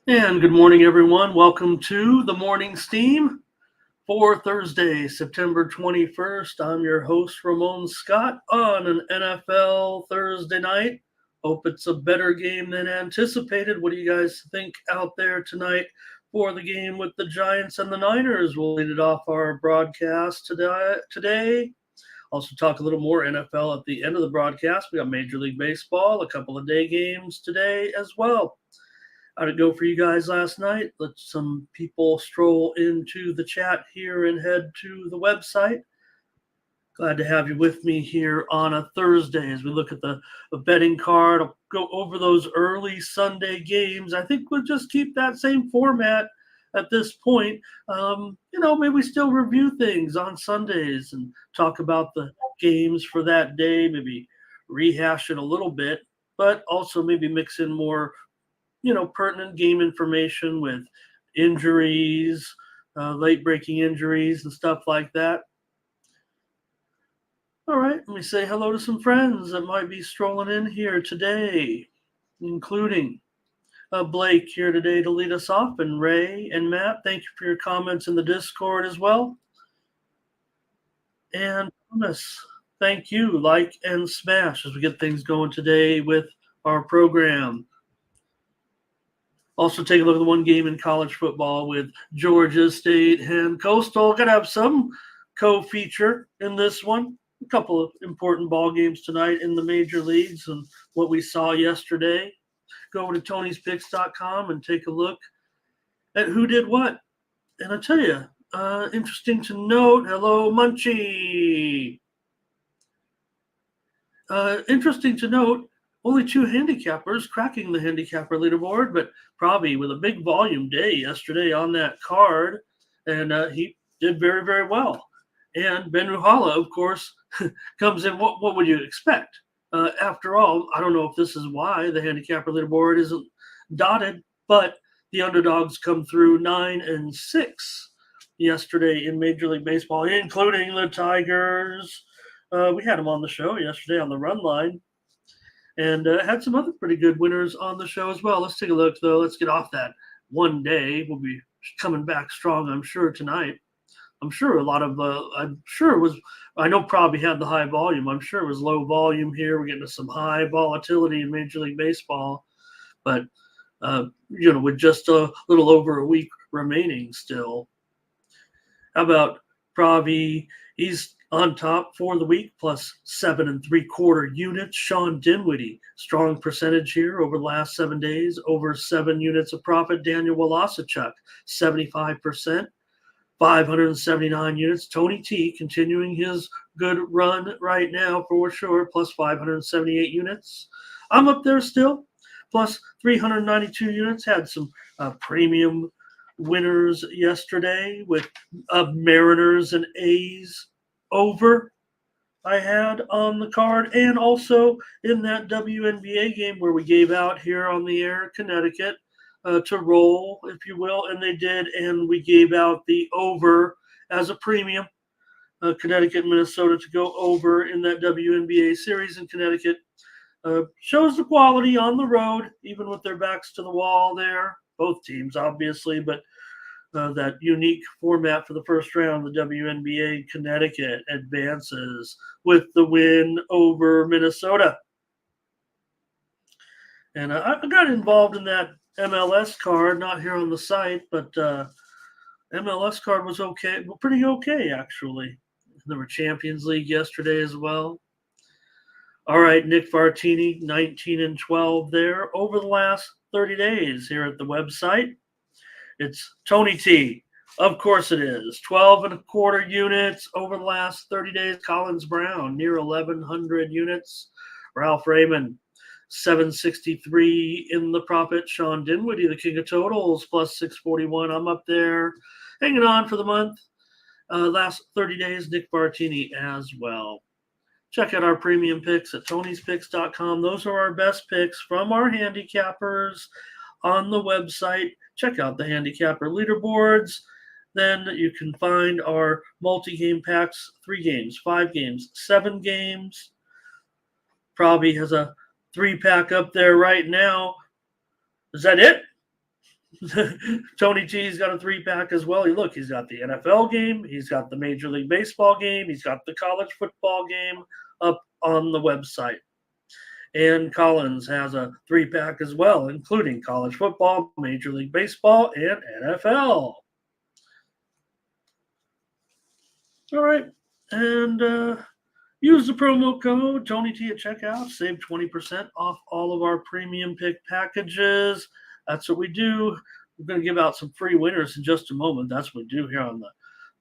And good morning, everyone. Welcome to the Morning Steam for Thursday, September 21st. I'm your host, Ramon Scott, on an NFL Thursday night. Hope it's a better game than anticipated. What do you guys think out there tonight for the game with the Giants and the Niners? We'll lead it off our broadcast today. Also, talk a little more NFL at the end of the broadcast. We got Major League Baseball, a couple of day games today as well. How'd it go for you guys last night? Let some people stroll into the chat here and head to the website. Glad to have you with me here on a Thursday as we look at the betting card. I'll go over those early Sunday games. I think we'll just keep that same format at this point. Maybe we still review things on Sundays and talk about the games for that day, maybe rehash it a little bit, but also maybe mix in more pertinent game information with injuries, late breaking injuries, and stuff like that. All right, let me say hello to some friends that might be strolling in here today, including Blake here today to lead us off, and Ray and Matt. Thank you for your comments in the Discord as well. And Thomas, thank you. Like and smash as we get things going today with our program. Also, take a look at the one game in college football with Georgia State and Coastal. Going to have some co-feature in this one. A couple of important ball games tonight in the major leagues and what we saw yesterday. Go over to Tony'sPicks.com and take a look at who did what. And I tell you, interesting to note. Hello, Munchie. Interesting to note. Only two handicappers cracking the handicapper leaderboard, but probably with a big volume day yesterday on that card, and he did very, very well. And Ben Ruhala, of course, comes in. What would you expect? After all, I don't know if this is why the handicapper leaderboard isn't dotted, but the underdogs come through 9-6 yesterday in Major League Baseball, including the Tigers. We had them on the show yesterday on the run line. And had some other pretty good winners on the show as well. Let's take a look, though. Let's get off that one day. We'll be coming back strong, I'm sure, tonight. I'm sure I know probably had the high volume. I'm sure it was low volume here. We're getting to some high volatility in Major League Baseball. But, with just a little over a week remaining still. How about Pravi? He's on top for the week, plus 7 3/4 units. Sean Dinwiddie, strong percentage here over the last 7 days, over 7 units of profit. Daniel Wolosichuk, 75%, 579 units. Tony T continuing his good run right now for sure, plus 578 units. I'm up there still, plus 392 units. Had some premium winners yesterday with Mariners and A's over I had on the card, and also in that WNBA game where we gave out here on the air Connecticut to roll, if you will, and they did, and we gave out the over as a premium. Connecticut, Minnesota to go over in that WNBA series in Connecticut. Shows the quality on the road, even with their backs to the wall there. Both teams, obviously, but that unique format for the first round, the WNBA. Connecticut advances with the win over Minnesota. And I got involved in that MLS card, not here on the site, but MLS card was okay, pretty okay, actually. There were Champions League yesterday as well. All right, Nick Vartini, 19-12 there over the last 30 days here at the website. It's Tony T. Of course it is. 12 1/4 units over the last 30 days. Collins Brown, near 1,100 units. Ralph Raymond, 763 in the profit. Sean Dinwiddie, the king of totals, plus 641. I'm up there. Hanging on for the month. Last 30 days, Nick Bartini as well. Check out our premium picks at Tony'sPicks.com. Those are our best picks from our handicappers on the website. Check out the handicapper leaderboards. Then you can find our multi-game packs, 3 games, 5 games, 7 games. Probably has a 3-pack up there right now. Is that it? Tony T's got a 3-pack as well. Look, he's got the NFL game, he's got the Major League Baseball game, he's got the college football game up on the website. And Collins has a 3-pack as well, including college football, Major League Baseball, and NFL. All right. And use the promo code TonyT at checkout. Save 20% off all of our premium pick packages. That's what we do. We're going to give out some free winners in just a moment. That's what we do here on the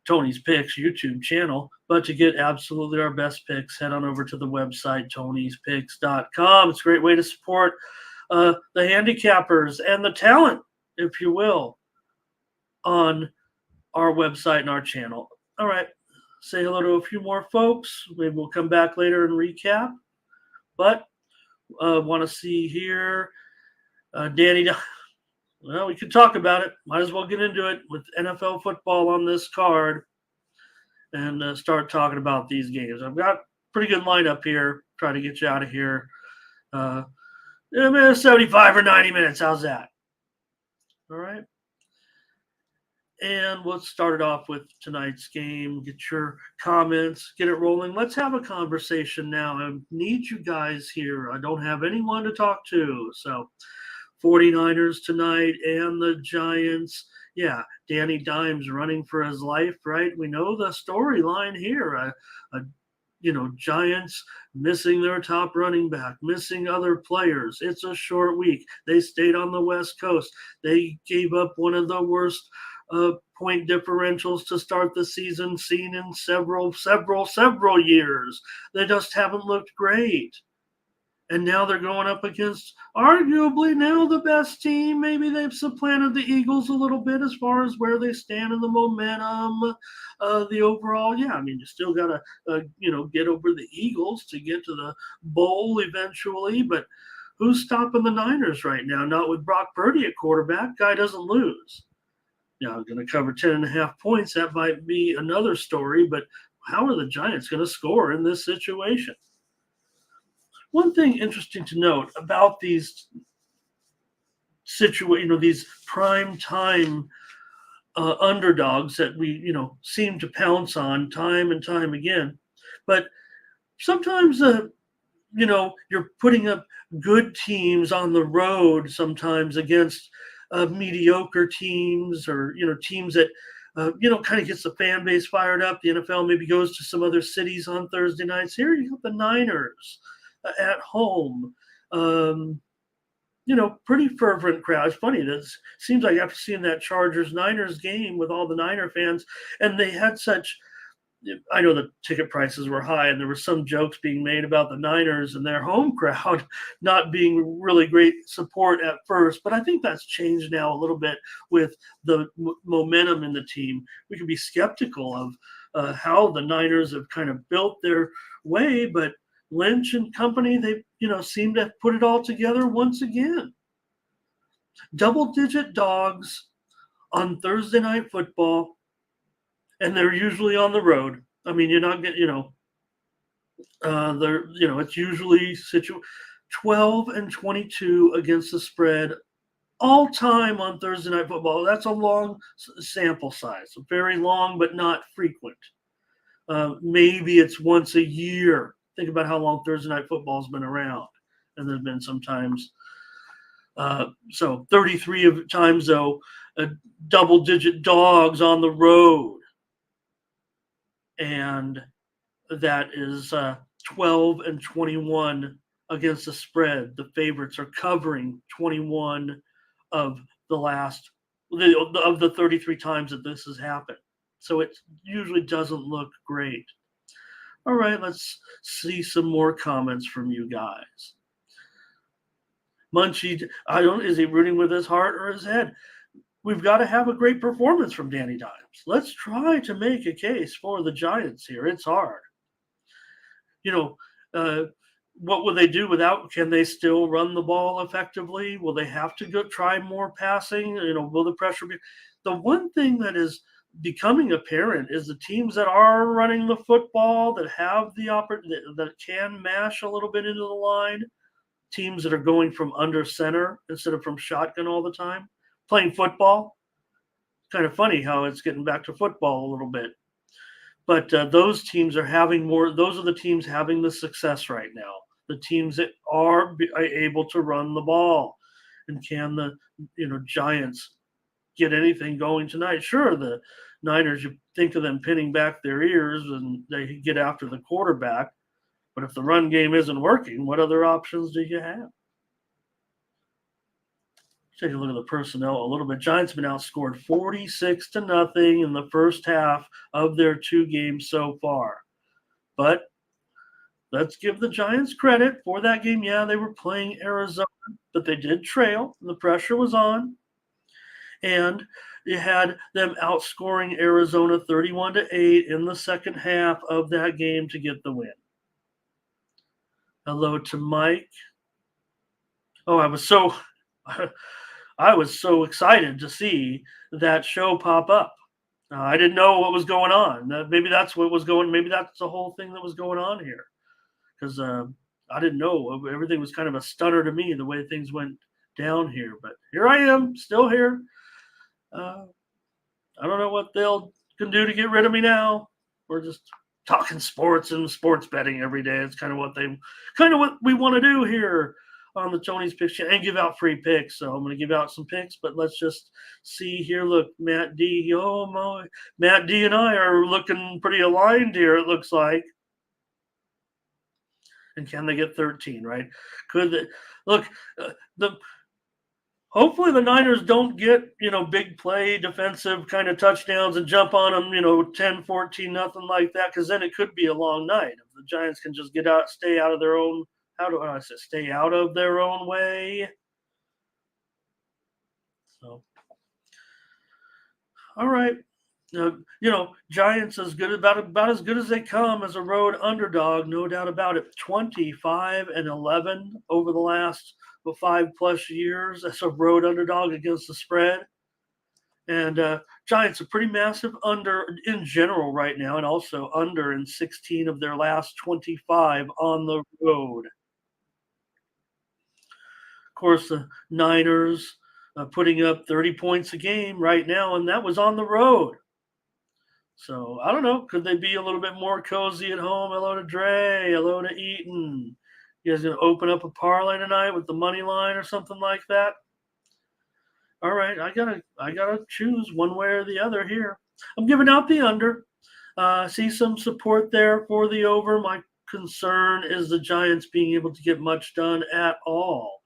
Tony's Picks YouTube channel. But to get absolutely our best picks, head on over to the website, Tony'sPicks.com. It's a great way to support the handicappers and the talent, if you will, on our website and our channel. All right. Say hello to a few more folks. Maybe we'll come back later and recap. But want to see here, Danny. Well, we could talk about it. Might as well get into it with NFL football on this card and start talking about these games. I've got a pretty good lineup here. Try to get you out of here. 75 or 90 minutes. How's that? All right. And let's start it off with tonight's game. Get your comments, get it rolling. Let's have a conversation now. I need you guys here. I don't have anyone to talk to. So 49ers tonight and the Giants. Yeah, Danny Dimes running for his life, right? We know the storyline here. Giants missing their top running back, missing other players. It's a short week. They stayed on the West Coast. They gave up one of the worst point differentials to start the season seen in several years. They just haven't looked great. And now they're going up against arguably now the best team. Maybe they've supplanted the Eagles a little bit as far as where they stand in the momentum, the overall. Yeah, I mean, you still got to, get over the Eagles to get to the bowl eventually. But who's stopping the Niners right now? Not with Brock Purdy at quarterback. Guy doesn't lose. Now, I'm going to cover 10.5 points. That might be another story. But how are the Giants going to score in this situation? One thing interesting to note about these these prime time underdogs that we, seem to pounce on time and time again, but sometimes, you're putting up good teams on the road sometimes against mediocre teams or, teams that, kind of gets the fan base fired up. The NFL maybe goes to some other cities on Thursday nights. Here you got the Niners at home, pretty fervent crowd. It's funny. It seems like after seeing that Chargers-Niners game with all the Niner fans, and they had such, I know the ticket prices were high, and there were some jokes being made about the Niners and their home crowd not being really great support at first, but I think that's changed now a little bit with the momentum in the team. We can be skeptical of how the Niners have kind of built their way, but Lynch and company, they seem to put it all together once again. Double-digit dogs on Thursday Night Football, and they're usually on the road. I mean, you're not getting, it's usually 12 and 22 against the spread all time on Thursday Night Football. That's a long sample size, very long, but not frequent. Maybe it's once a year. Think about how long Thursday Night Football has been around. And there's been sometimes, 33 of times, though, double-digit dogs on the road. And that is 12 and 21 against the spread. The favorites are covering 21 of the 33 times that this has happened. So it usually doesn't look great. All right, let's see some more comments from you guys. Munchie, is he rooting with his heart or his head? We've got to have a great performance from Danny Dimes. Let's try to make a case for the Giants here. It's hard. What will they do without? Can they still run the ball effectively? Will they have to go try more passing? Will the pressure be? The one thing that is becoming apparent is the teams that are running the football, that have the that can mash a little bit into the line, teams that are going from under center instead of from shotgun all the time, playing football. Kind of funny how it's getting back to football a little bit. But those teams are having more. Those are the teams having the success right now. The teams that are able to run the ball, and can the Giants get anything going tonight? Sure, the Niners. You think of them pinning back their ears and they get after the quarterback. But if the run game isn't working, what other options do you have? Take a look at the personnel a little bit. Giants have been outscored 46-0 in the first half of their 2 games so far. But let's give the Giants credit for that game. Yeah, they were playing Arizona, but they did trail. The pressure was on. And you had them outscoring Arizona 31-8 in the second half of that game to get the win. Hello to Mike. Oh, I was so excited to see that show pop up. I didn't know what was going on. Maybe that's what was going. Maybe that's the whole thing that was going on here, because I didn't know. Everything was kind of a stunner to me the way things went down here. But here I am, still here. I don't know what they'll can do to get rid of me now. We're just talking sports and sports betting every day. It's kind of what we want to do here on the Tony's Picks and give out free picks. So I'm going to give out some picks, but let's just see here. Look, Matt D. Oh my, Matt D. and I are looking pretty aligned here. It looks like. And can they get 13? Right? Could they look Hopefully the Niners don't get, big play defensive kind of touchdowns and jump on them, 10, 14, nothing like that, because then it could be a long night. If the Giants can just stay out of their own, stay out of their own way. So, all right. Giants about as good as they come as a road underdog, no doubt about it. 25-11 over the last 5+ years as a road underdog against the spread. And Giants are pretty massive under in general right now, and also under in 16 of their last 25 on the road. Of course, the Niners putting up 30 points a game right now, and that was on the road. So I don't know. Could they be a little bit more cozy at home? Hello to Dre. Hello to Eaton. You guys gonna open up a parlay tonight with the money line or something like that? All right, I gotta choose one way or the other here. I'm giving out the under. See some support there for the over. My concern is the Giants being able to get much done at all.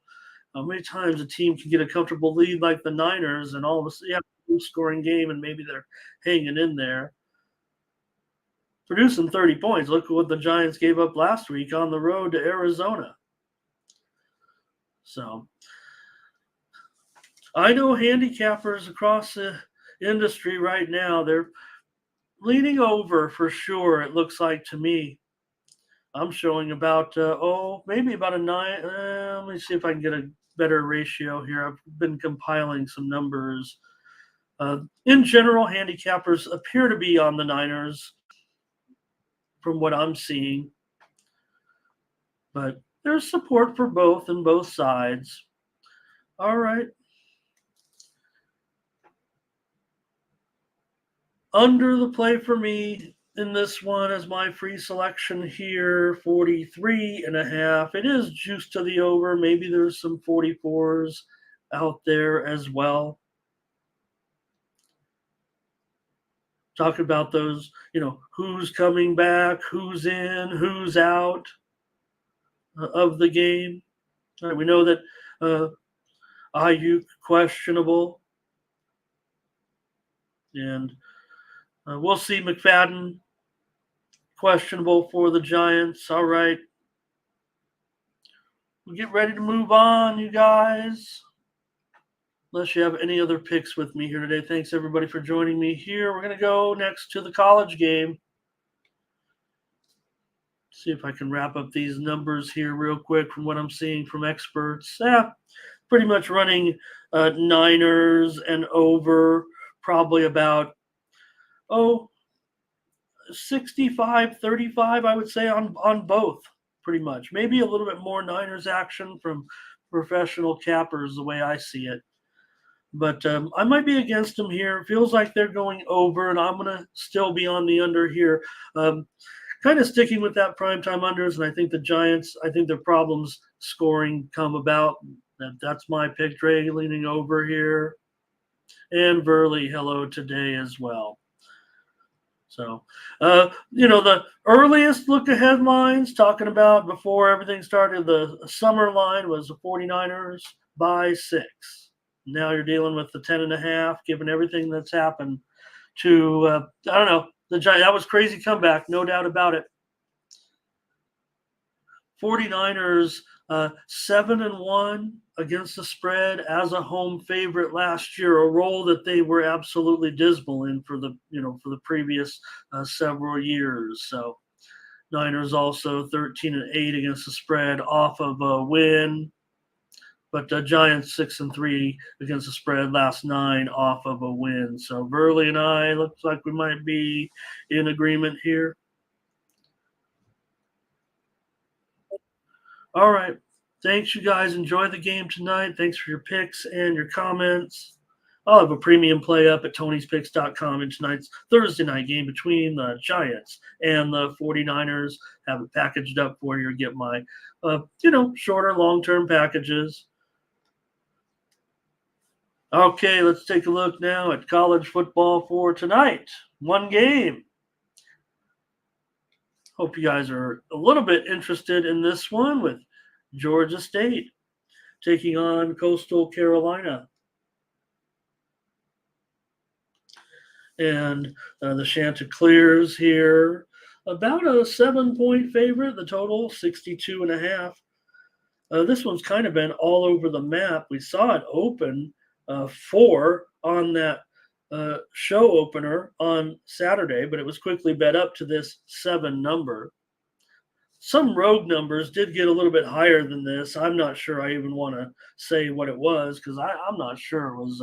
How many times a team can get a comfortable lead like the Niners and all of a sudden, a scoring game and maybe they're hanging in there, producing 30 points. Look at what the Giants gave up last week on the road to Arizona. So I know handicappers across the industry right now, they're leaning over for sure, it looks like to me. I'm showing about, maybe about a 9. Let me see if I can get a better ratio here. I've been compiling some numbers. In general, handicappers appear to be on the Niners from what I'm seeing. But there's support for both and both sides. All right. Under the play for me in this one is my free selection here, 43.5. It is juiced to the over. Maybe there's some 44s out there as well. Talk about those, who's coming back, who's in, who's out of the game. All right, we know that Ayuk questionable. And we'll see McFadden questionable for the Giants. All right. We'll get ready to move on, you guys. Unless you have any other picks with me here today. Thanks, everybody, for joining me here. We're going to go next to the college game. See if I can wrap up these numbers here real quick from what I'm seeing from experts. Pretty much running Niners and over probably about 65-35, I would say, on both, pretty much. Maybe a little bit more Niners action from professional cappers, the way I see it. But I might be against them here. It feels like they're going over, and I'm going to still be on the under here. Kind of sticking with that primetime unders, and I think the Giants, I think their problems scoring come about. That's my pick. Dre leaning over here. And Verley, hello today as well. So, the earliest look ahead lines talking about before everything started, the summer line was the 49ers by 6. Now you're dealing with the 10.5, given everything that's happened to, I don't know, the Giants. That was crazy comeback, no doubt about it. 49ers 7-1 against the spread as a home favorite last year, a role that they were absolutely dismal in for the previous several years. So Niners also 13-8 against the spread off of a win, but the Giants 6-3 against the spread last 9 off of a win. So Verley and I looks like we might be in agreement here. All right. Thanks, you guys. Enjoy the game tonight. Thanks for your picks and your comments. I'll have a premium play up at Tony'sPicks.com in tonight's Thursday night game between the Giants and the 49ers. Have it packaged up for you. Get my, shorter, long-term packages. Okay, let's take a look now at college football for tonight. One game. Hope you guys are a little bit interested in this one with Georgia State taking on Coastal Carolina. And the Chanticleers here, about a 7-point favorite. The total, 62.5. This one's kind of been all over the map. We saw it open 4 on that show opener on Saturday, but it was quickly bet up to this 7 number. Some rogue numbers did get a little bit higher than this. I'm not sure I even want to say what it was because I'm not sure it was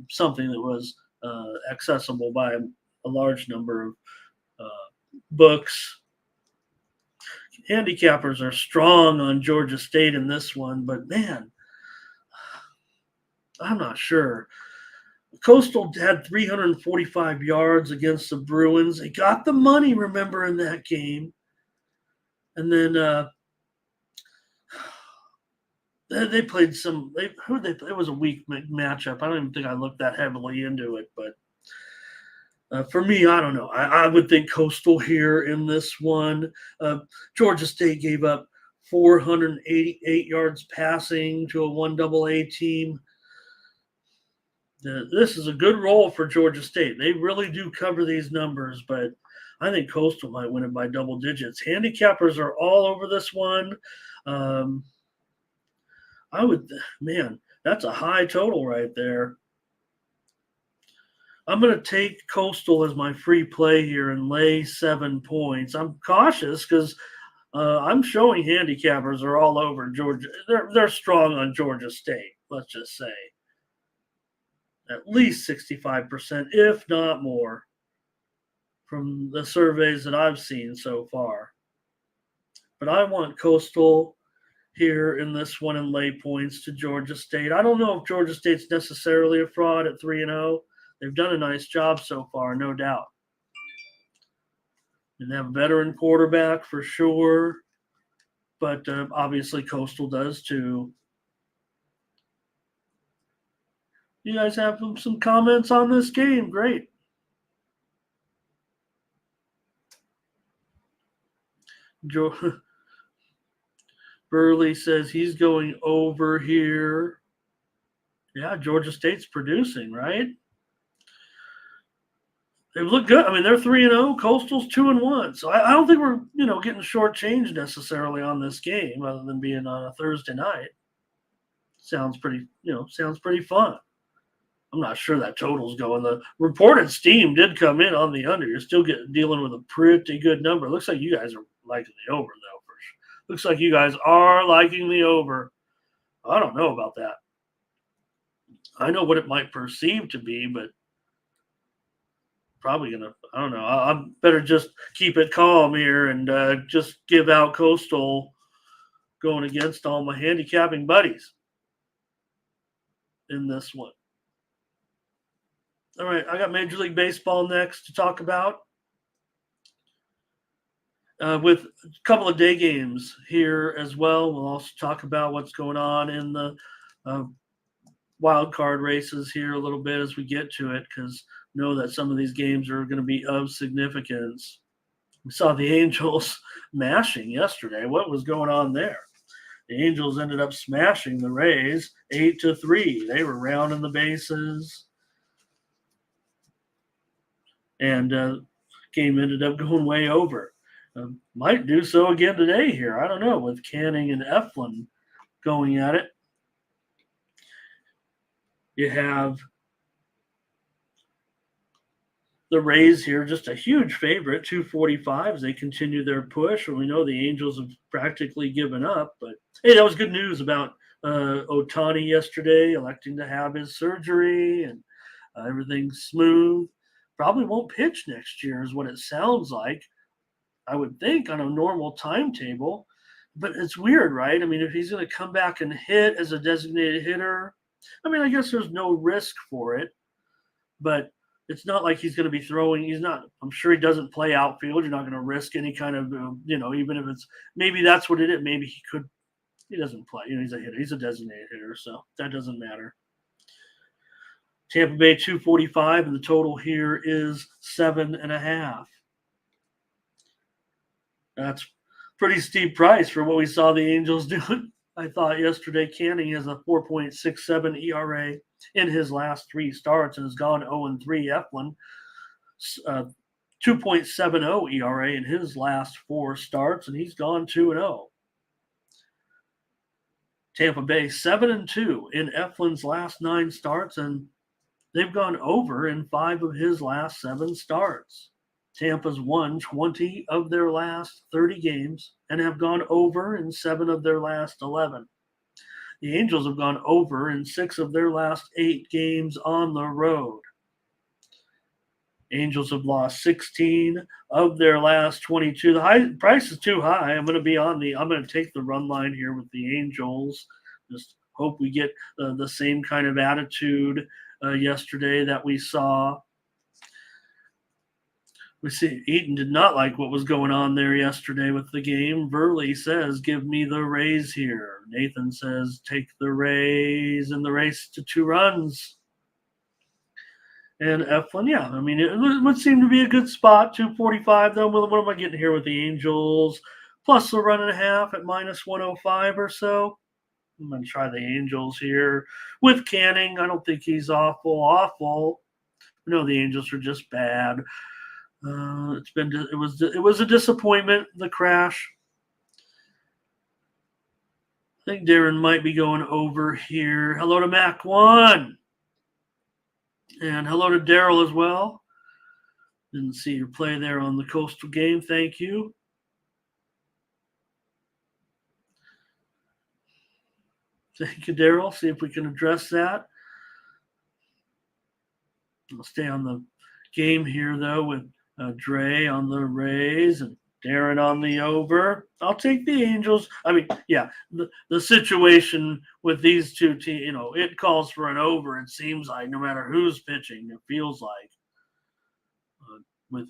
something that was accessible by a large number of books. Handicappers are strong on Georgia State in this one, but man, I'm not sure. Coastal had 345 yards against the Bruins. They got the money, remember, in that game. And then they played some. Who they? It was a weak matchup. I don't even think I looked that heavily into it. But for me, I don't know. I would think Coastal here in this one. Georgia State gave up 488 yards passing to a 1AA team. This is a good roll for Georgia State. They really do cover these numbers, but I think Coastal might win it by double digits. Handicappers are all over this one. That's a high total right there. I'm going to take Coastal as my free play here and lay 7 points. I'm cautious because I'm showing handicappers are all over Georgia. They're strong on Georgia State, let's just say. At least 65%, if not more, from the surveys that I've seen so far. But I want Coastal here in this one and lay points to Georgia State. I don't know if Georgia State's necessarily a fraud at 3-0. They've done a nice job so far, no doubt. And they have a veteran quarterback for sure. But obviously Coastal does too. You guys have some comments on this game? Great. Burley says he's going over here. Yeah, Georgia State's producing, right? They look good. I mean, they're 3-0. Coastal's 2-1. So I don't think we're, getting shortchanged necessarily on this game, other than being on a Thursday night. Sounds pretty fun. I'm not sure that total's going. The reported steam did come in on the under. You're still dealing with a pretty good number. Looks like you guys are liking the over, though. For sure. Looks like you guys are liking the over. I don't know about that. I know what it might perceive to be, but probably going to, I don't know. I better just keep it calm here and just give out Coastal going against all my handicapping buddies. in this one. All right, I got Major League Baseball next to talk about. With a couple of day games here as well. We'll also talk about what's going on in the wild card races here a little bit as we get to it, because know that some of these games are going to be of significance. We saw the Angels mashing yesterday. What was going on there? The Angels ended up smashing the Rays 8-3. They were rounding the bases. And game ended up going way over. Might do so again today here. I don't know, with Canning and Eflin going at it. You have the Rays here, just a huge favorite, 245 as they continue their push. We know the Angels have practically given up, but hey, that was good news about Ohtani yesterday, electing to have his surgery, and everything's smooth. Probably won't pitch next year is what it sounds like, I would think, on a normal timetable. But it's weird, right? I mean, if he's going to come back and hit as a designated hitter, I mean, I guess there's no risk for it, but it's not like he's going to be throwing. He's not. I'm sure he doesn't play outfield. You're not going to risk any kind of, even if it's, maybe that's what it is. Maybe he could. He doesn't play. He's a hitter. He's a designated hitter, so that doesn't matter. Tampa Bay 245, and the total here is 7.5. That's pretty steep price for what we saw the Angels doing. I thought yesterday Canning has a 4.67 ERA in his last 3 starts and has gone 0-3. Eflin, 2.70 ERA in his last 4 starts, and he's gone 2-0. Tampa Bay 7-2 in Eflin's last 9 starts, and they've gone over in 5 of his last 7 starts. Tampa's won 20 of their last 30 games and have gone over in 7 of their last 11. The Angels have gone over in 6 of their last 8 games on the road. Angels have lost 16 of their last 22. The price is too high. I'm going to take the run line here with the Angels. Just hope we get the same kind of attitude yesterday that we saw. We see Eaton did not like what was going on there yesterday with the game. Verley says, give me the Rays here. Nathan says, take the Rays in the race to 2 runs. And Eflin, yeah, I mean, it would seem to be a good spot. 245, though. What am I getting here with the Angels? Plus a 1.5 at minus 105 or so. I'm going to try the Angels here with Canning. I don't think he's awful. No, the Angels are just bad. It was a disappointment, the crash. I think Darren might be going over here. Hello to Mac 1. And hello to Daryl as well. Didn't see your play there on the Coastal game. Thank you. Thank you, Daryl. See if we can address that. I'll stay on the game here, though, with Dre on the Rays and Darren on the over. I'll take the Angels. I mean, yeah, the situation with these two teams, it calls for an over. It seems like no matter who's pitching, it feels like with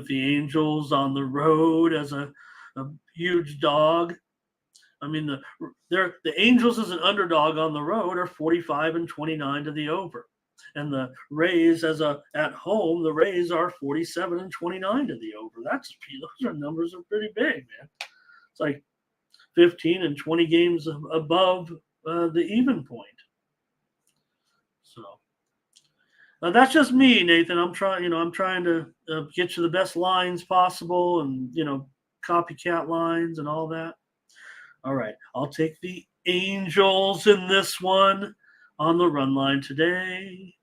the Angels on the road as a huge dog. I mean, the Angels as an underdog on the road are 45-29 to the over. And the Rays at home, the Rays are 47-29 to the over. Those numbers are pretty big, man. It's like 15 and 20 games above the even point. So that's just me, Nathan. I'm trying to get you the best lines possible, and copycat lines and all that. All right, I'll take the Angels in this one on the run line today.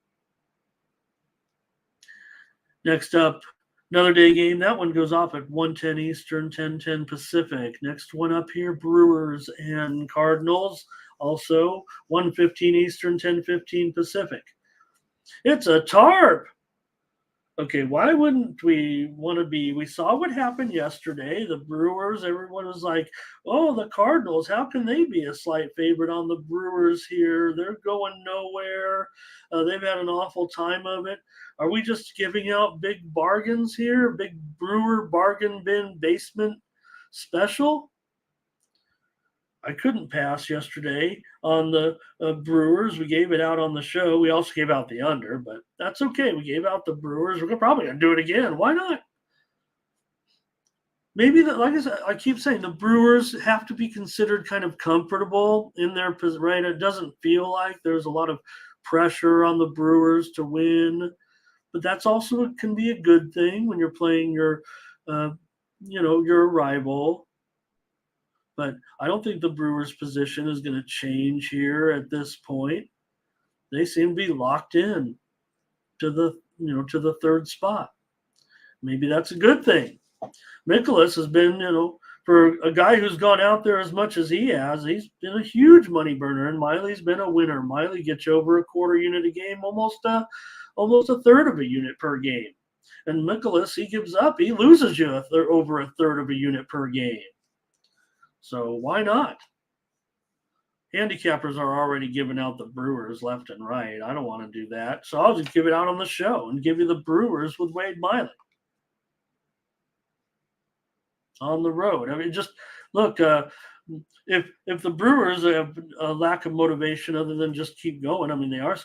Next up, another day game. That one goes off at 1:10 Eastern, 10:10 Pacific. Next one up here, Brewers and Cardinals. Also 1:15 Eastern, 10:15 Pacific. It's a tarp. Okay, why wouldn't we want to be? We saw what happened yesterday. The Brewers, everyone was like, oh, the Cardinals, how can they be a slight favorite on the Brewers here? They're going nowhere. They've had an awful time of it. Are we just giving out big bargains here? Big Brewer bargain bin basement special? I couldn't pass yesterday on the Brewers. We gave it out on the show. We also gave out the under, but that's okay. We gave out the Brewers. We're probably going to do it again. Why not? Maybe that, like I said, I keep saying the Brewers have to be considered kind of comfortable in their position. Right? It doesn't feel like there's a lot of pressure on the Brewers to win, but that's also can be a good thing when you're playing your, uh, your rival. But I don't think the Brewers' position is going to change here at this point. They seem to be locked in to the third spot. Maybe that's a good thing. Mikolas has been, for a guy who's gone out there as much as he has, he's been a huge money burner, and Miley's been a winner. Miley gets you over a quarter unit a game, almost a third of a unit per game. And Mikolas, he gives up. He loses you over a third of a unit per game. So why not? Handicappers are already giving out the Brewers left and right. I don't want to do that. So I'll just give it out on the show and give you the Brewers with Wade Miley on the road. I mean, just look, if the Brewers have a lack of motivation other than just keep going, I mean, they are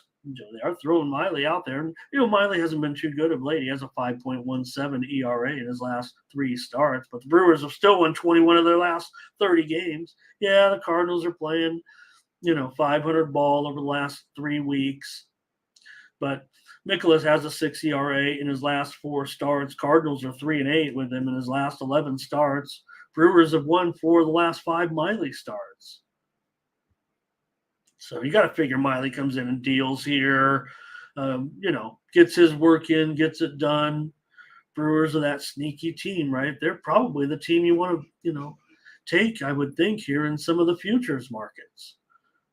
throwing Miley out there. And, Miley hasn't been too good of late. He has a 5.17 ERA in his last 3 starts, but the Brewers have still won 21 of their last 30 games. Yeah, the Cardinals are playing, 500 ball over the last 3 weeks. But Mikolas has a 6 ERA in his last 4 starts. Cardinals are 3-8 with him in his last 11 starts. Brewers have won 4 of the last 5 Miley starts. So you got to figure Miley comes in and deals here, gets his work in, gets it done. Brewers are that sneaky team, right? They're probably the team you want to, take, I would think, here in some of the futures markets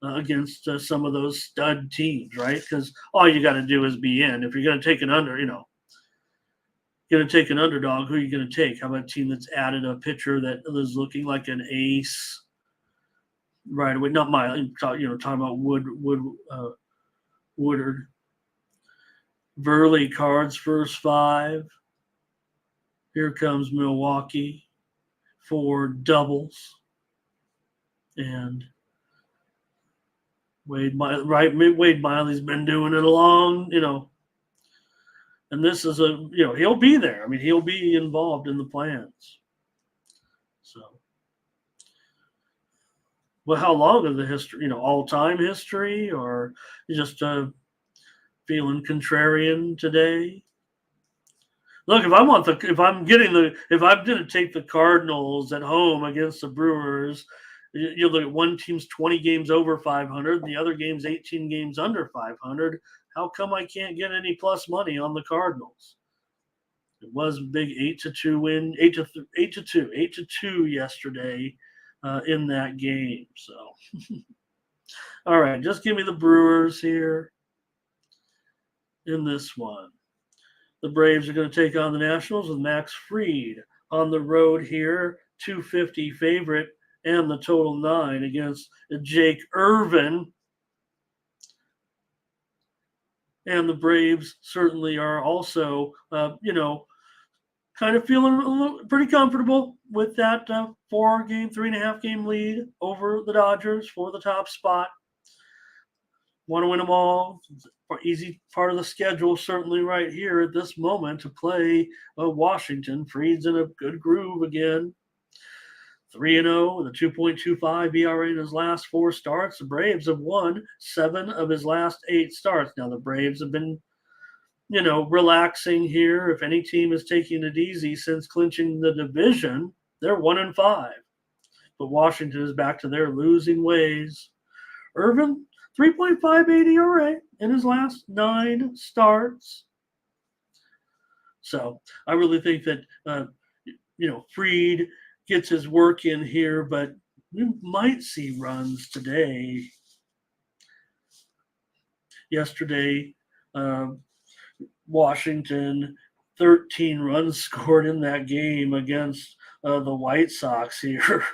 against some of those stud teams, right? Because all you got to do is be in. If you're going to take an going to take an underdog, who are you going to take? How about a team that's added a pitcher that is looking like an ace? Right away, not Miley. Talking about Woodard, Burley Cards first 5. Here comes Milwaukee for doubles, and Wade Miley's been doing it along, and this is he'll be there. I mean, he'll be involved in the plans. So. Well, how long of the history? All-time history, or just feeling contrarian today? Look, if I'm going to take the Cardinals at home against the Brewers, you look at one team's 20 games over 500, and the other game's 18 games under 500. How come I can't get any plus money on the Cardinals? It was a big 8-2 win, 8-2 yesterday. In that game. So, all right, just give me the Brewers here in this one. The Braves are going to take on the Nationals with Max Fried on the road here, 250 favorite, and the total 9 against Jake Irvin. And the Braves certainly are also, kind of feeling pretty comfortable with that 3.5 game lead over the Dodgers for the top spot. Want to win them all. Easy part of the schedule, certainly right here at this moment to play Washington. Fried's in a good groove again. 3-0 with a 2.25 ERA in his last 4 starts. The Braves have won 7 of his last 8 starts. Now the Braves have been relaxing here. If any team is taking it easy since clinching the division, they're 1-5. But Washington is back to their losing ways. Irvin, 3.58 ERA in his last 9 starts. So I really think that, Fried gets his work in here, but we might see runs today. Yesterday, Washington 13 runs scored in that game against the White Sox here.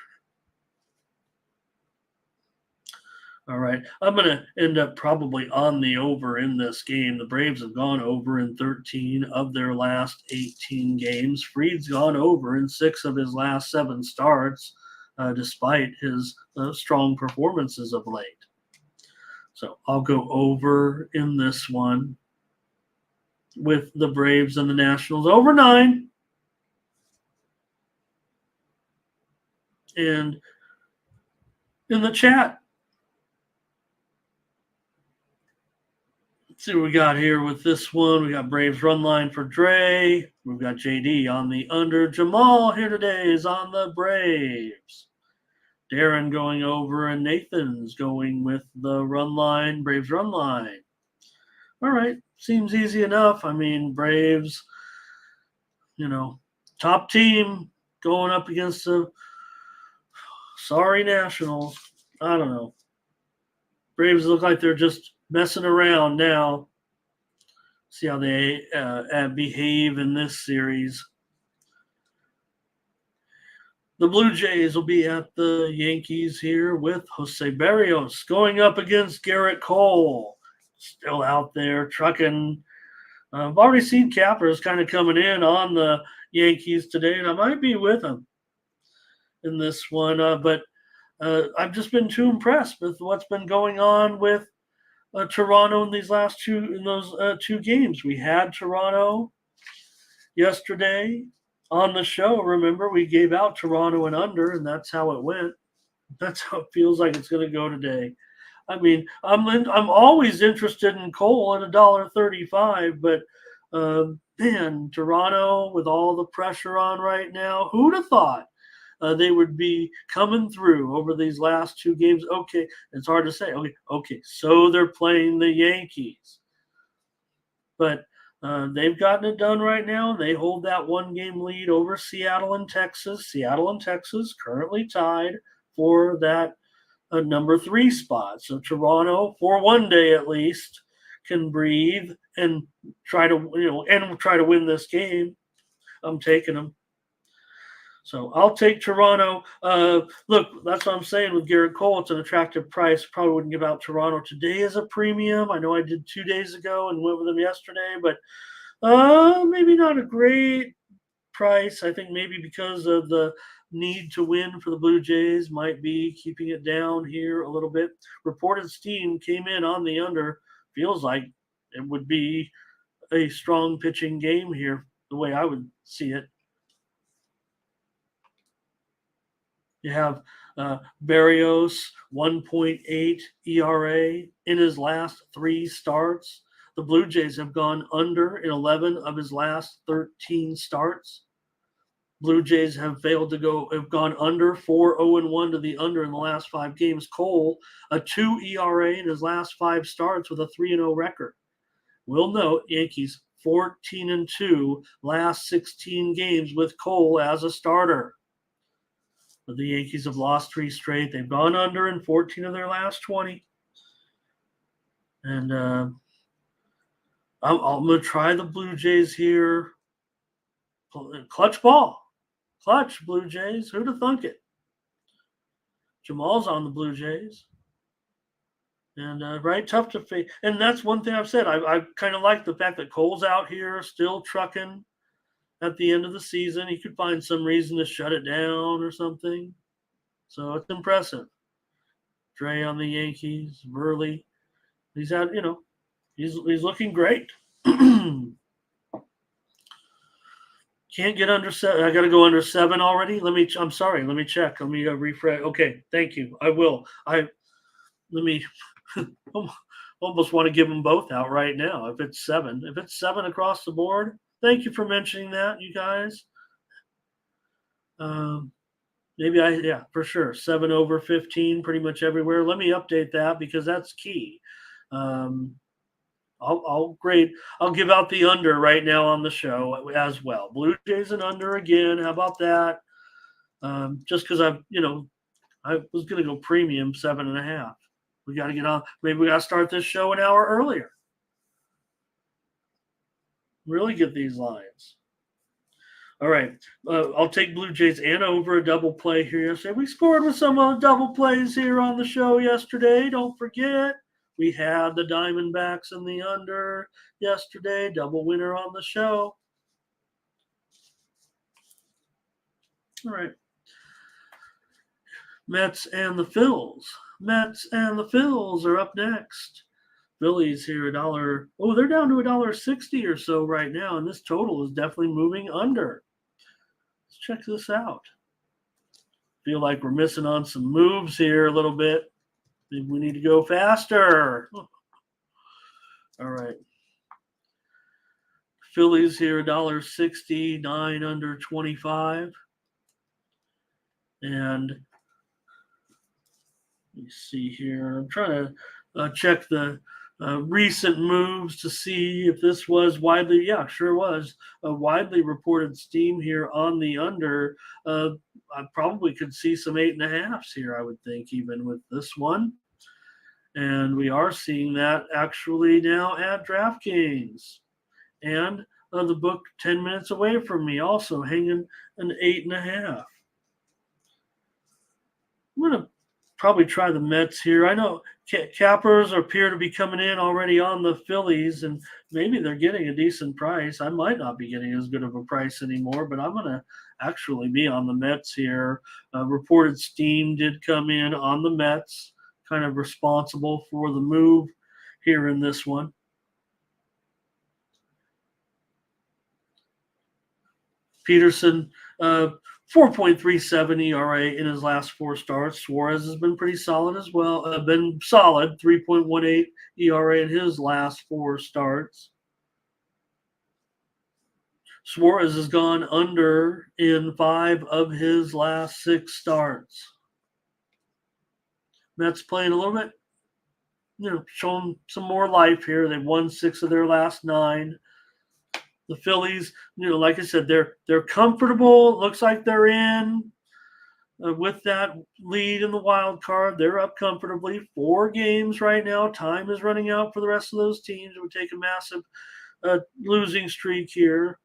All right. I'm going to end up probably on the over in this game. The Braves have gone over in 13 of their last 18 games. Fried's gone over in 6 of his last 7 starts, despite his strong performances of late. So I'll go over in this one with the Braves and the Nationals. Over 9. And in the chat, let's see what we got here with this one. We got Braves run line for Dre. We've got JD on the under. Jamal here today is on the Braves. Darren going over, and Nathan's going with the run line, Braves run line. All right, seems easy enough. I mean, Braves, top team going up against the sorry Nationals. I don't know. Braves look like they're just messing around now. See how they behave in this series. The Blue Jays will be at the Yankees here with Jose Berrios going up against Garrett Cole. Still out there trucking. I've already seen Cappers kind of coming in on the Yankees today, and I might be with him in this one. But I've just been too impressed with what's been going on with Toronto in these last two games. We had Toronto yesterday on the show. Remember, we gave out Toronto and under, and that's how it went. That's how it feels like it's going to go today. I mean, I'm always interested in Cole at $1.35, but man, Toronto with all the pressure on right now, who'd have thought they would be coming through over these last 2 games? Okay, it's hard to say. Okay, so they're playing the Yankees, but they've gotten it done right now. They hold that 1-game lead over Seattle and Texas. Seattle and Texas currently tied for that number 3 spot. So Toronto, for one day at least, can breathe and try to win this game. I'm taking them. So I'll take Toronto. Look, that's what I'm saying with Garrett Cole. It's an attractive price. Probably wouldn't give out Toronto today as a premium. I know I did 2 days ago and went with them yesterday, but maybe not a great price. I think maybe because of the need to win for the Blue Jays might be keeping it down here a little bit. Reported steam came in on the under. Feels like it would be a strong pitching game here, the way I would see it. You have Berrios, 1.8 ERA in his last 3 starts. The Blue Jays have gone under in 11 of his last 13 starts. Blue Jays have gone under 4-0-1 to the under in the last 5 games. Cole, a 2 ERA in his last 5 starts with a 3-0 record. We'll note Yankees 14-2 last 16 games with Cole as a starter. But the Yankees have lost 3 straight. They've gone under in 14 of their last 20. And I'm going to try the Blue Jays here. Clutch ball. Clutch, Blue Jays. Who'd have thunk it? Jamal's on the Blue Jays. And tough to face. And that's one thing I've said. I kind of like the fact that Cole's out here still trucking at the end of the season. He could find some reason to shut it down or something. So it's impressive. Dre on the Yankees, Burley. He's had, he's looking great. Can't get under 7. I got to go under 7 already. I'm sorry. Let me check. Let me refresh. Okay, thank you. I will. Let me almost want to give them both out right now. If it's 7 across the board. Thank you for mentioning that, you guys. Maybe for sure. 7 over 15 pretty much everywhere. Let me update that because that's key. I'll give out the under right now on the show as well. Blue Jays and under again. How about that? Just because I was going to go premium 7.5. We got to get on. Maybe we got to start this show an hour earlier. Really get these lines. All right. I'll take Blue Jays and over a double play here yesterday. We scored with some double plays here on the show yesterday. Don't forget, we had the Diamondbacks in the under yesterday. Double winner on the show. All right. Mets and the Phils. Mets and the Phils are up next. Phillies here $1. Oh, they're down to $1.60 or so right now, and this total is definitely moving under. Let's check this out. Feel like we're missing on some moves here a little bit. Maybe we need to go faster. All right. Phillies here $1.60, 9 under 25. And let me see here. I'm trying to check the recent moves to see if this was widely, yeah, sure was, a widely reported steam here on the under. I probably could see some 8.5s here, I would think, even with this one. And we are seeing that actually now at DraftKings. And the book 10 minutes away from me also hanging an 8.5. I'm going to probably try the Mets here. I know cappers appear to be coming in already on the Phillies, and maybe they're getting a decent price. I might not be getting as good of a price anymore, but I'm going to actually be on the Mets here. Reported steam did come in on the Mets, kind of responsible for the move here in this one. Peterson, 4.37 ERA in his last 4 starts. Suarez has been pretty solid as well. 3.18 ERA in his last 4 starts. Suarez has gone under in 5 of his last 6 starts. Mets playing a little bit, showing some more life here. They've won 6 of their last 9. The Phillies, like I said, they're comfortable. It looks like they're in with that lead in the wild card. They're up comfortably. 4 games right now. Time is running out for the rest of those teams. It would take a massive losing streak here.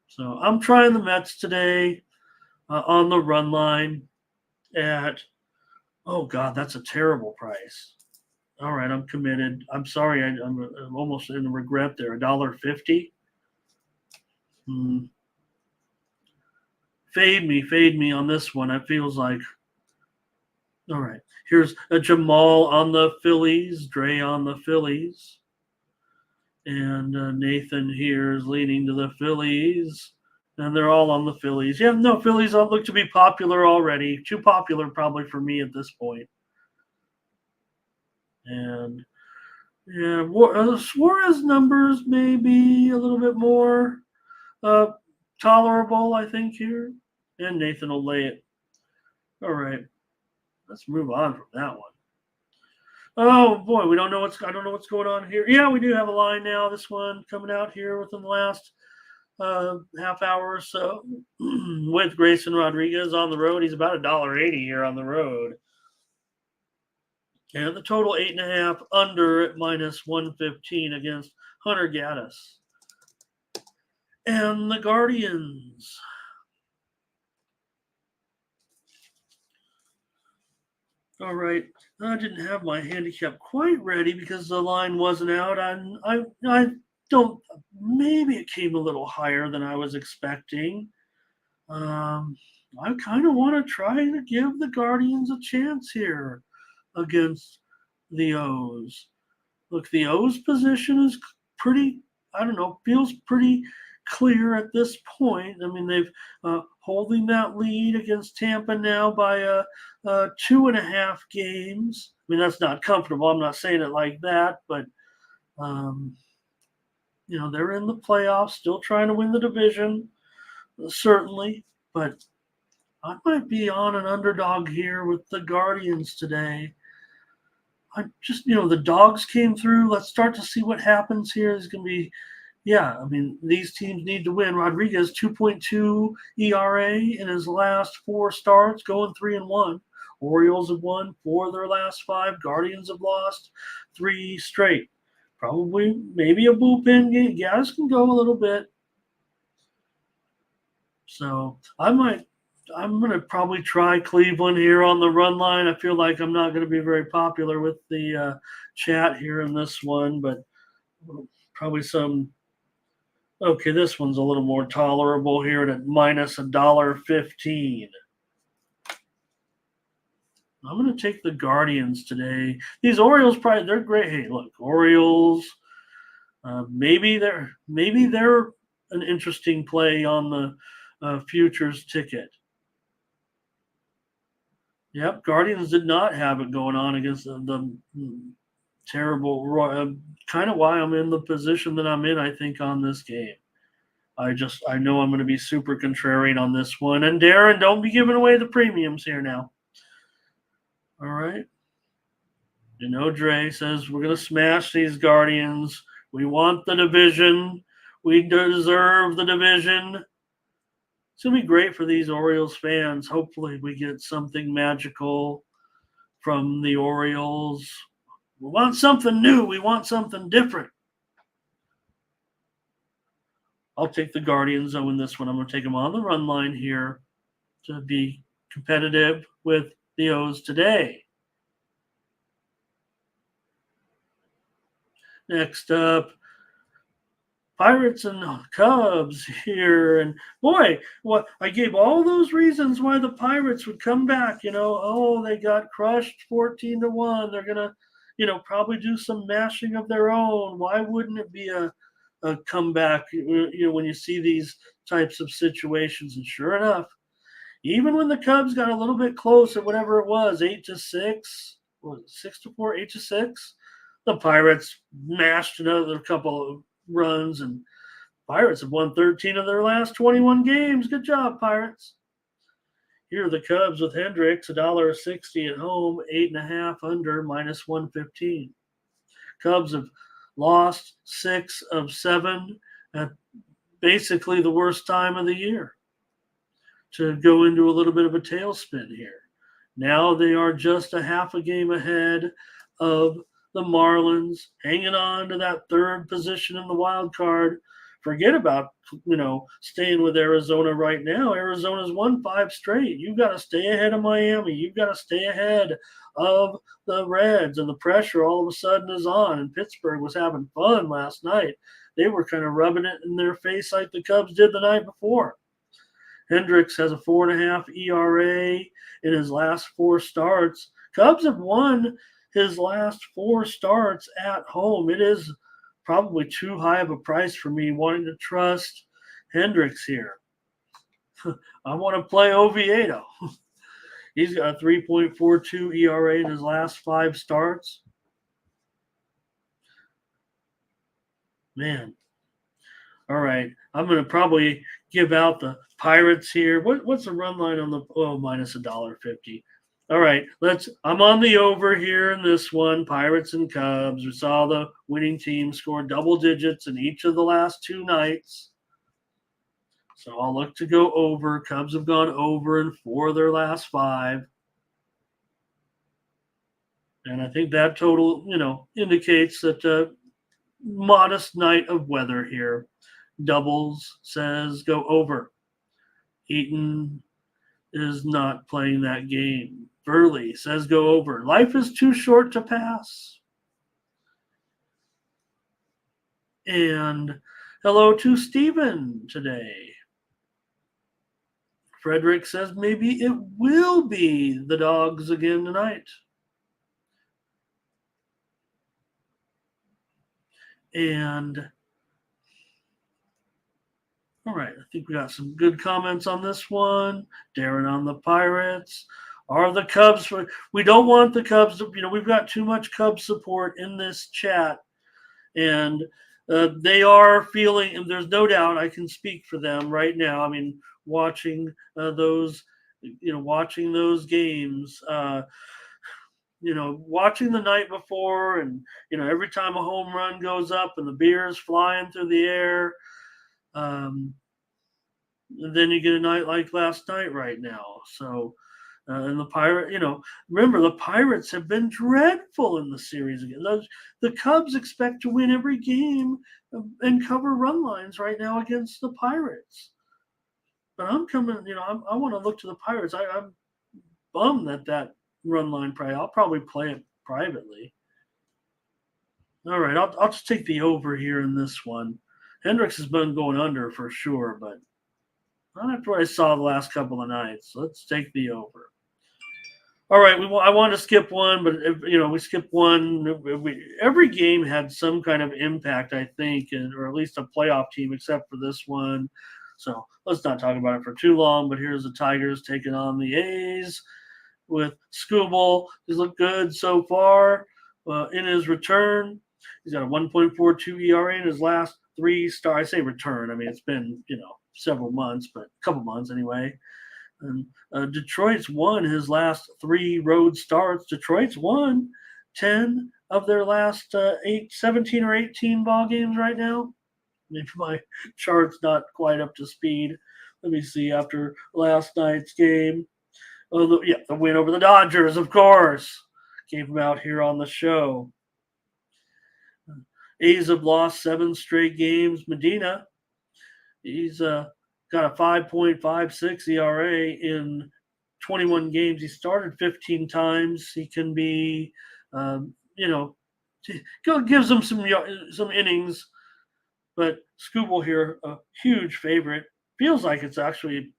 So I'm trying the Mets today on the run line at, oh, God, that's a terrible price. All right, I'm committed. I'm sorry, I'm almost in regret there. $1.50. Fade me on this one. It feels like. All right, here's a Jamal on the Phillies, Dre on the Phillies, and Nathan here is leaning to the Phillies, and they're all on the Phillies. Yeah, no, Phillies look to be popular already. Too popular probably for me at this point. And yeah, Suarez numbers may be a little bit more tolerable, I think, here. And Nathan will lay it. All right, let's move on from that one. Oh boy, I don't know what's going on here. Yeah, we do have a line now. This one coming out here within the last half hour or so with Grayson Rodriguez on the road. He's about $1.80 here on the road. And the total 8.5 under at -115 against Hunter Gaddis. And the Guardians. All right. I didn't have my handicap quite ready because the line wasn't out. I don't, maybe it came a little higher than I was expecting. I kind of want to try to give the Guardians a chance here against the O's. Look, the O's position is pretty, feels pretty clear at this point. I mean, they've holding that lead against Tampa now by 2.5 games. I mean, that's not comfortable. I'm not saying it like that, but they're in the playoffs, still trying to win the division, certainly. But I might be on an underdog here with the Guardians today. I just, the dogs came through. Let's start to see what happens here. It's going to be, these teams need to win. Rodriguez, 2.2 ERA in his last 4 starts, going 3-1. Orioles have won 4 of their last 5. Guardians have lost 3 straight. Probably, maybe a bullpen game. Gas can go a little bit. So I'm going to probably try Cleveland here on the run line. I feel like I'm not going to be very popular with the chat here in this one, but probably some. Okay, this one's a little more tolerable here at minus $1.15. I'm going to take the Guardians today. These Orioles, they're great. Hey, look, Orioles. Maybe they're an interesting play on the futures ticket. Yep, Guardians did not have it going on against the terrible. Kind of why I'm in the position that I'm in, I think, on this game. I know I'm going to be super contrarian on this one. And Darren, don't be giving away the premiums here now. All right. Dre says we're going to smash these Guardians. We want the division. We deserve the division. It's going to be great for these Orioles fans. Hopefully we get something magical from the Orioles. We want something new. We want something different. I'll take the Guardians, though, in this one. I'm going to take them on the run line here to be competitive with the O's today. Next up, Pirates and Cubs here. And boy, I gave all those reasons why the Pirates would come back. They got crushed 14-1. They're going to, probably do some mashing of their own. Why wouldn't it be a comeback, when you see these types of situations? And sure enough, even when the Cubs got a little bit close at whatever it was, 8-6, 6-4, 8-6, the Pirates mashed another couple of runs, and Pirates have won 13 of their last 21 games. Good job, Pirates. Here are the Cubs with Hendricks, $1.60 at home, 8.5 under, minus 115. Cubs have lost 6 of 7 at basically the worst time of the year to go into a little bit of a tailspin here. Now they are just a half a game ahead of the Marlins, hanging on to that third position in the wild card. Forget about, staying with Arizona right now. Arizona's won 5 straight. You've got to stay ahead of Miami. You've got to stay ahead of the Reds, and the pressure all of a sudden is on. And Pittsburgh was having fun last night. They were kind of rubbing it in their face like the Cubs did the night before. Hendricks has a 4.5 ERA in his last 4 starts. Cubs have won his last 4 starts at home. It is probably too high of a price for me wanting to trust Hendricks here. I want to play Oviedo. He's got a 3.42 ERA in his last 5 starts. Man. All right. I'm going to probably give out the Pirates here. What's the run line on the minus $1.50? All right, I'm on the over here in this one, Pirates and Cubs. We saw the winning team score double digits in each of the last 2 nights. So I'll look to go over. Cubs have gone over in 4 of their last 5. And I think that total, indicates that a modest night of weather here. Doubles says go over. Eaton is not playing that game. Burley says go over. Life is too short to pass. And hello to Steven today. Frederick says maybe it will be the Dogs again tonight. And all right, I think we got some good comments on this one. Darren on the Pirates. Are the Cubs? We don't want the Cubs to, we've got too much Cubs support in this chat. And they are feeling, and there's no doubt I can speak for them right now. I mean, watching those games, watching the night before, and, every time a home run goes up and the beer is flying through the air, and then you get a night like last night right now. So And remember the Pirates have been dreadful in the series again. The Cubs expect to win every game and cover run lines right now against the Pirates. But I'm coming, I want to look to the Pirates. I'm bummed that run line play. I'll probably play it privately. All right, I'll just take the over here in this one. Hendricks has been going under for sure, but not after what I saw the last couple of nights. Let's take the over. All right, I wanted to skip one, but we skipped one. Every game had some kind of impact, I think, or at least a playoff team, except for this one. So let's not talk about it for too long. But here's the Tigers taking on the A's with Skubal. He's looked good so far in his return. He's got a 1.42 ERA in his last 3 starts. I say return. I mean, it's been several months, but a couple months anyway. And Detroit's won his last 3 road starts. Detroit's won 10 of their last 17 or 18 ball games right now. Maybe my chart's not quite up to speed. Let me see after last night's game. Oh, the win over the Dodgers, of course. Came from out here on the show. A's have lost 7 straight games. Medina, he's got a 5.56 ERA in 21 games. He started 15 times. He can be, gives him some innings. But Skubal here, a huge favorite. Feels like it's actually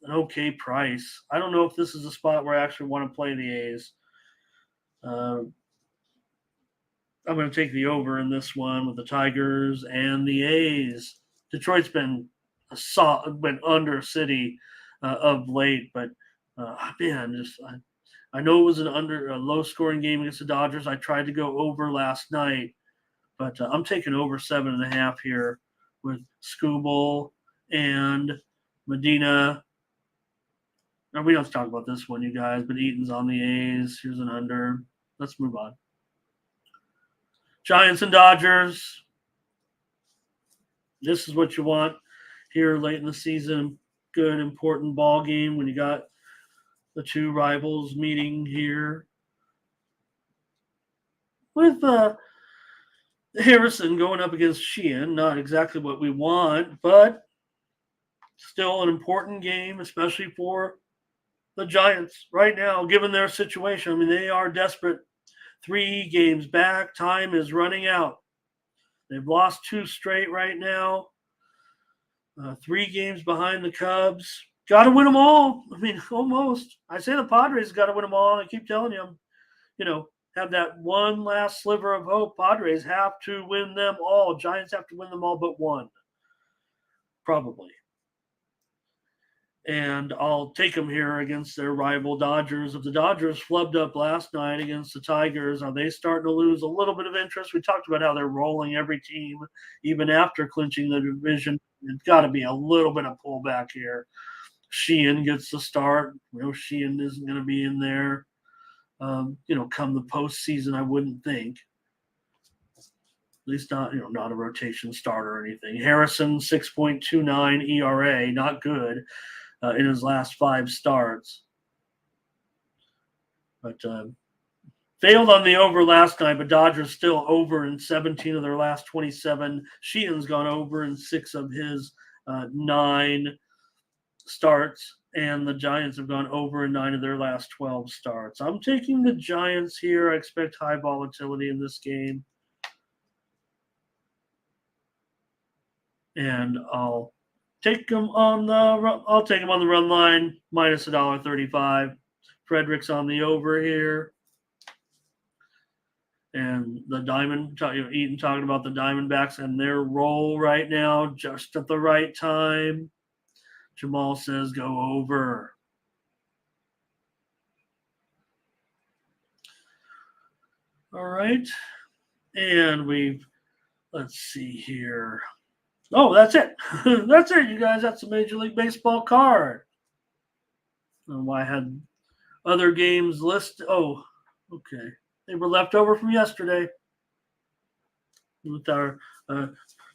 an okay price. I don't know if this is a spot where I actually want to play the A's. I'm going to take the over in this one with the Tigers and the A's. Detroit's been under City of late, but I know it was a low scoring game against the Dodgers. I tried to go over last night, but I'm taking over 7.5 here with Skubal and Medina. Now, we don't have to talk about this one, you guys, but Eaton's on the A's. Here's an under. Let's move on. Giants and Dodgers. This is what you want here late in the season. Good, important ball game when you got the 2 rivals meeting here. With Harrison going up against Sheehan, not exactly what we want, but still an important game, especially for the Giants right now, given their situation. I mean, they are desperate. 3 games back. Time is running out. They've lost 2 straight right now. 3 games behind the Cubs. Got to win them all. I mean, almost. I say the Padres got to win them all, and I keep telling you, have that one last sliver of hope. Padres have to win them all. Giants have to win them all but one. Probably. And I'll take them here against their rival Dodgers. If the Dodgers flubbed up last night against the Tigers, are they starting to lose a little bit of interest? We talked about how they're rolling every team, even after clinching the division. It's got to be a little bit of pullback here. Sheehan gets the start. Sheehan isn't going to be in there, come the postseason, I wouldn't think. At least not a rotation starter or anything. Harrison, 6.29 ERA, not good. In his last 5 starts. But failed on the over last night, but Dodgers still over in 17 of their last 27. Sheehan's gone over in 6 of his 9 starts, and the Giants have gone over in 9 of their last 12 starts. I'm taking the Giants here. I expect high volatility in this game. And I'll take them on the run line, minus $1.35. Fredericks on the over here. And the Eaton talking about the Diamondbacks and their role right now, just at the right time. Jamal says go over. All right. And let's see here. Oh, that's it. That's it, you guys. That's the Major League Baseball card. I had other games listed. Oh, okay. They were left over from yesterday with our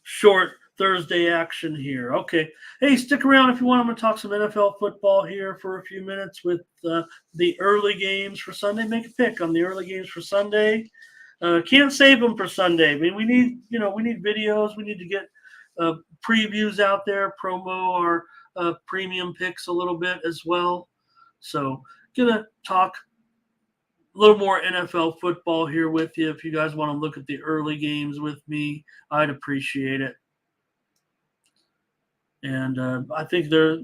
short Thursday action here. Okay. Hey, stick around if you want. I'm going to talk some NFL football here for a few minutes with the early games for Sunday. Make a pick on the early games for Sunday. Can't save them for Sunday. I mean, we need videos. We need to get previews out there, promo our premium picks a little bit as well. So, gonna talk a little more NFL football here with you. If you guys want to look at the early games with me, I'd appreciate it. And I think they're,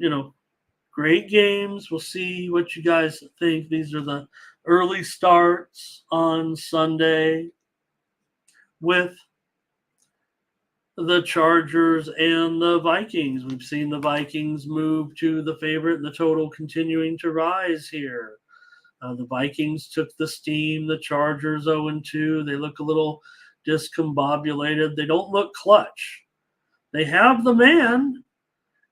great games. We'll see what you guys think. These are the early starts on Sunday with the Chargers and the Vikings. We've seen the Vikings move to the favorite and the total continuing to rise here. The Vikings took the steam. The Chargers 0-2. They look a little discombobulated. They don't look clutch. They have the man,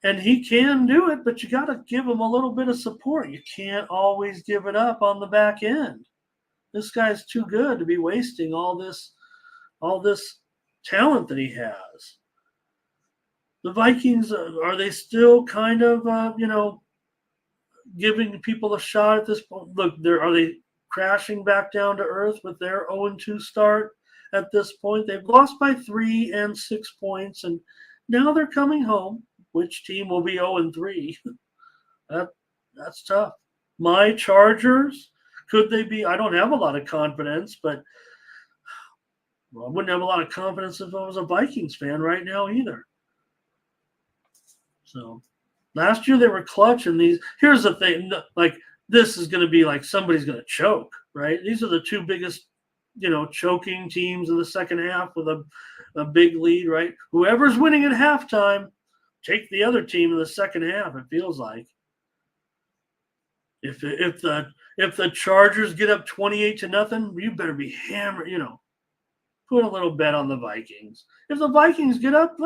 and he can do it, but you got to give him a little bit of support. You can't always give it up on the back end. This guy's too good to be wasting all this talent that he has. The Vikings, are they still kind of, giving people a shot at this point? Look, are they crashing back down to earth with their 0-2 start at this point? They've lost by 3 and 6 points, and now they're coming home. Which team will be 0-3? That's tough. My Chargers, could they be? I don't have a lot of confidence, but I wouldn't have a lot of confidence if I was a Vikings fan right now either. So last year they were clutch, and here's the thing, like this is going to be like somebody's going to choke, right? These are the two biggest, choking teams in the second half with a big lead, right? Whoever's winning at halftime, take the other team in the second half, it feels like. If the Chargers get up 28-0, you better be hammered, put a little bet on the Vikings. If the Vikings get up,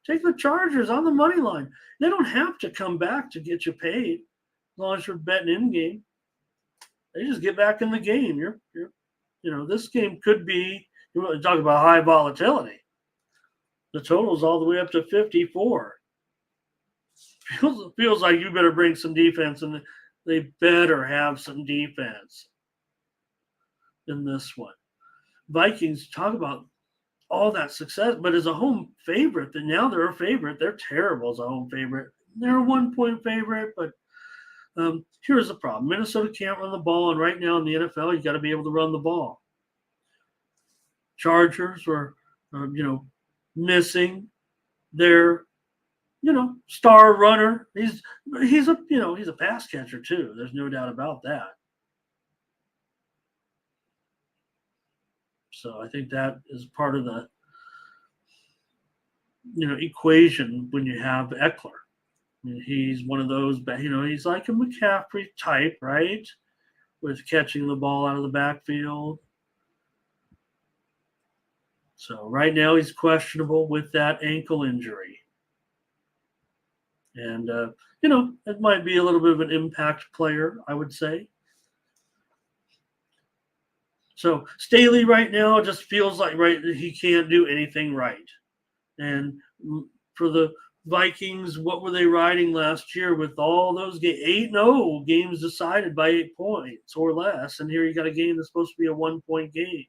take the Chargers on the money line. They don't have to come back to get you paid as long as you're betting in game. They just get back in the game. This game could be, you want to talk about high volatility. The total's all the way up to 54. Feels like you better bring some defense, and they better have some defense in this one. Vikings, talk about all that success, but as a home favorite, then now they're a favorite. They're terrible as a home favorite. They're a 1-point favorite, but here's the problem. Minnesota can't run the ball, and right now in the NFL, you got to be able to run the ball. Chargers were, missing their, star runner. He's a pass catcher too. There's no doubt about that. So I think that is part of the, equation when you have Eckler. I mean, he's one of those, he's like a McCaffrey type, right? With catching the ball out of the backfield. So right now he's questionable with that ankle injury. And, it might be a little bit of an impact player, I would say. So Staley right now just feels like, he can't do anything right. And for the Vikings, what were they riding last year with all those 8-0 games decided by 8 points or less? And here you got a game that's supposed to be a 1-point game.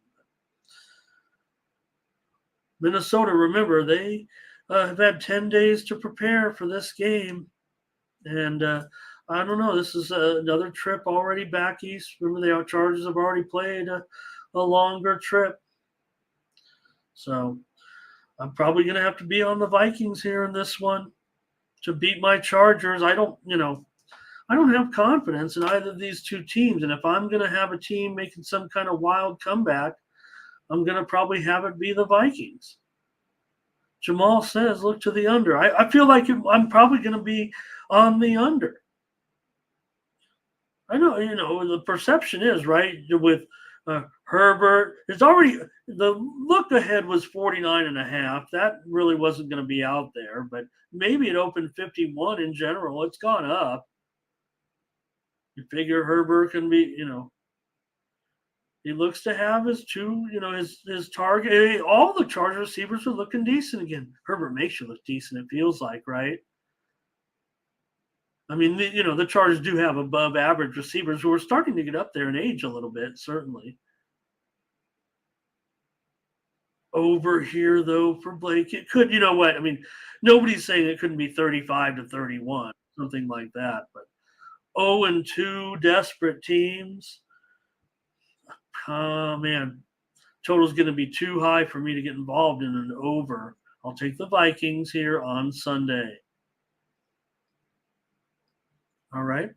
Minnesota, remember, they have had 10 days to prepare for this game. And I don't know. This is another trip already back east. Remember, the Chargers have already played a longer trip. So I'm probably going to have to be on the Vikings here in this one to beat my Chargers. I don't have confidence in either of these two teams. And if I'm going to have a team making some kind of wild comeback, I'm going to probably have it be the Vikings. Jamal says, look to the under. I feel like I'm probably going to be on the under. I know, the perception is, right, with Herbert. It's already, the look ahead was 49.5. That really wasn't going to be out there, but maybe it opened 51 in general. It's gone up. You figure Herbert can be, He looks to have his two, his target. All the Charger receivers are looking decent again. Herbert makes you look decent, it feels like, right? I mean, the Chargers do have above average receivers who are starting to get up there in age a little bit, certainly. Over here, though, for Blake, it could, what? I mean, nobody's saying it couldn't be 35-31, something like that. But 0-2 desperate teams. Oh, man. Total's going to be too high for me to get involved in an over. I'll take the Vikings here on Sunday. All right.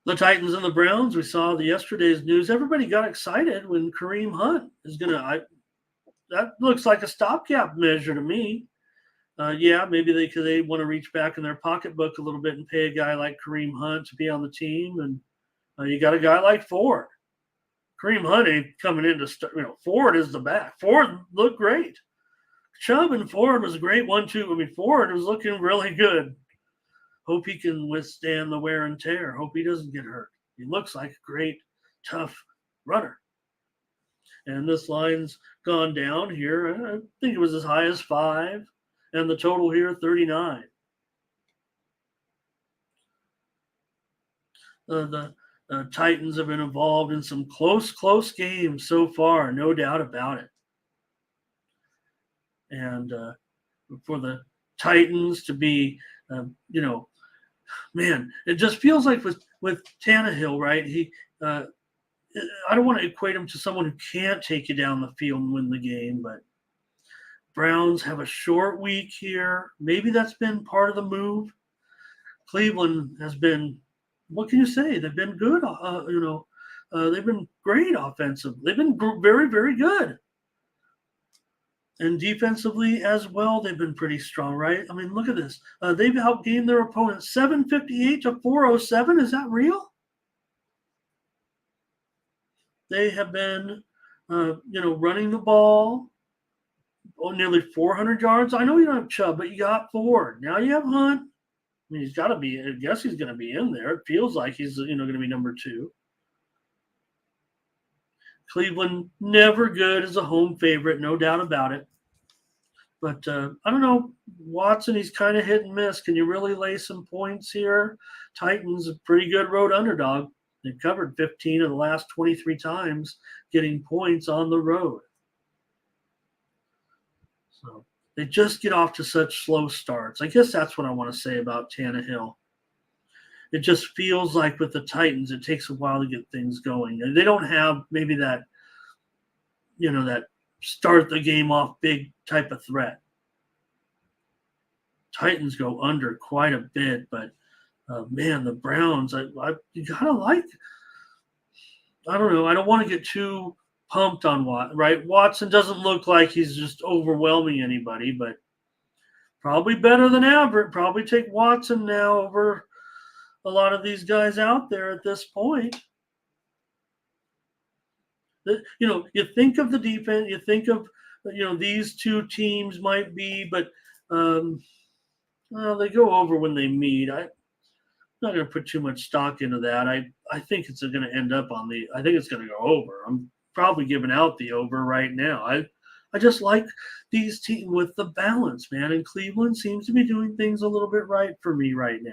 The Titans and the Browns, we saw yesterday's news. Everybody got excited when Kareem Hunt is going to – that looks like a stopgap measure to me. Yeah, maybe they want to reach back in their pocketbook a little bit and pay a guy like Kareem Hunt to be on the team. And you got a guy like Ford. Kareem Hunt ain't coming in to start. Ford is the back. Ford looked great. Chubb and Ford was a great 1-2. I mean, Ford was looking really good. Hope he can withstand the wear and tear. Hope he doesn't get hurt. He looks like a great, tough runner. And this line's gone down here. I think it was as high as 5. And the total here, 39. The Titans have been involved in some close games so far, no doubt about it. And for the Titans to be, man, it just feels like with Tannehill, right? I don't want to equate him to someone who can't take you down the field and win the game, but Browns have a short week here. Maybe that's been part of the move. Cleveland has been, what can you say? They've been good. They've been great offensively. They've been very, very good. And defensively as well, they've been pretty strong, right? I mean, look at this. They've outgained their opponent 758 to 407. Is that real? They have been, running the ball. Nearly 400 yards. I know you don't have Chubb, but you got Ford. Now you have Hunt. I mean, he's got to be. I guess he's going to be in there. It feels like he's, going to be number 2. Cleveland never good as a home favorite, no doubt about it. But I don't know, Watson. He's kind of hit and miss. Can you really lay some points here? Titans a pretty good road underdog. They've covered 15 of the last 23 times, getting points on the road. So they just get off to such slow starts. I guess that's what I want to say about Tannehill. It just feels like with the Titans, it takes a while to get things going. And they don't have maybe that, that start the game off big type of threat. Titans go under quite a bit, but man, the Browns, you gotta like. I don't know. I don't want to get too pumped on Watson, right? Watson doesn't look like he's just overwhelming anybody, but probably better than average. Probably take Watson now over a lot of these guys out there at this point. You think of the defense, you think of, these two teams might be, but they go over when they meet. I'm not going to put too much stock into that. I think it's going to end up I think it's going to go over. I'm probably giving out the over right now. I just like these teams with the balance, man. And Cleveland seems to be doing things a little bit right for me right now.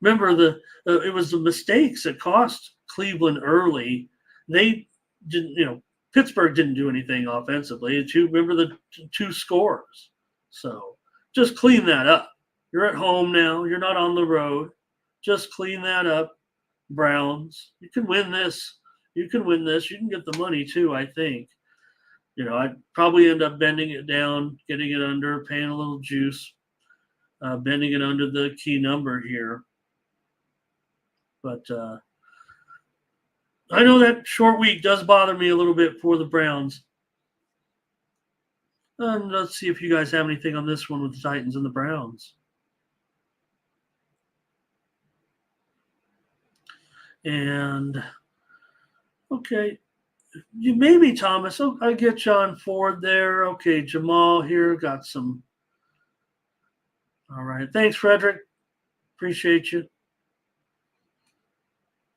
Remember, it was the mistakes that cost Cleveland early. They didn't, Pittsburgh didn't do anything offensively. Remember the 2 scores. So just clean that up. You're at home now. You're not on the road. Just clean that up, Browns. You can win this. You can win this. You can get the money too, I think. I'd probably end up bending it down, getting it under, paying a little juice, bending it under the key number here. But I know that short week does bother me a little bit for the Browns. Let's see if you guys have anything on this one with the Titans and the Browns. And, okay, you maybe Thomas. Oh, I get John Ford there. Okay, Jamal here got some. All right. Thanks, Frederick. Appreciate you.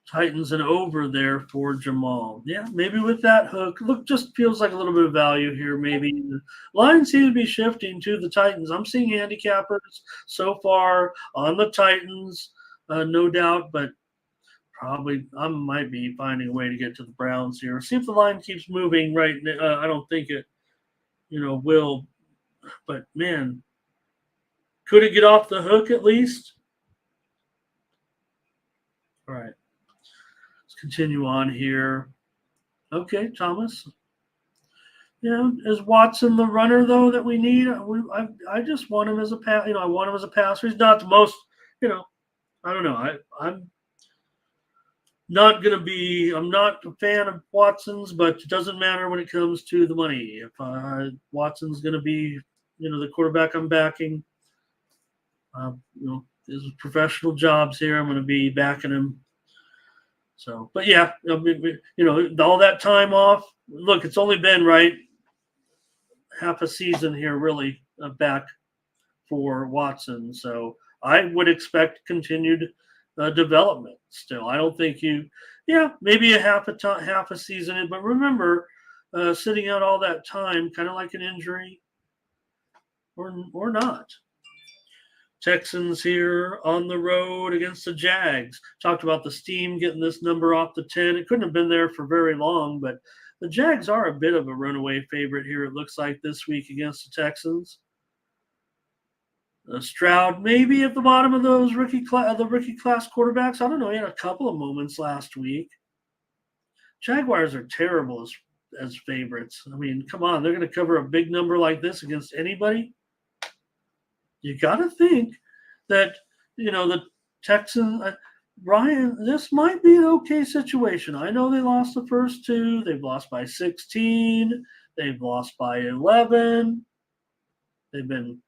Titans and over there for Jamal. Yeah, maybe with that hook. Look, just feels like a little bit of value here. Maybe the lines seem to be shifting to the Titans. I'm seeing handicappers so far on the Titans, no doubt, but probably I might be finding a way to get to the Browns here. See if the line keeps moving. Right, I don't think it, will. But man, could it get off the hook at least? All right, let's continue on here. Okay, Thomas. Yeah, is Watson the runner though that we need? I just want him as a pass. I want him as a passer. He's not the most. I don't know. I'm not gonna be. I'm not a fan of Watson's, but it doesn't matter when it comes to the money. If Watson's gonna be, the quarterback I'm backing, his professional jobs here. I'm gonna be backing him. So, but yeah, all that time off. Look, it's only been half a season here, really, back for Watson. So I would expect continued development. Still, I don't think maybe half a season. But remember, sitting out all that time, kind of like an injury, or not. Texans here on the road against the Jags. Talked about the steam getting this number off the 10. It couldn't have been there for very long, but the Jags are a bit of a runaway favorite here, it looks like, this week against the Texans. Stroud maybe at the bottom of those rookie class quarterbacks. I don't know. He had a couple of moments last week. Jaguars are terrible as favorites. I mean, come on, they're going to cover a big number like this against anybody. You got to think that the Texans. Ryan, this might be an okay situation. I know they lost the first two. They've lost by 16. They've lost by 11. They've been,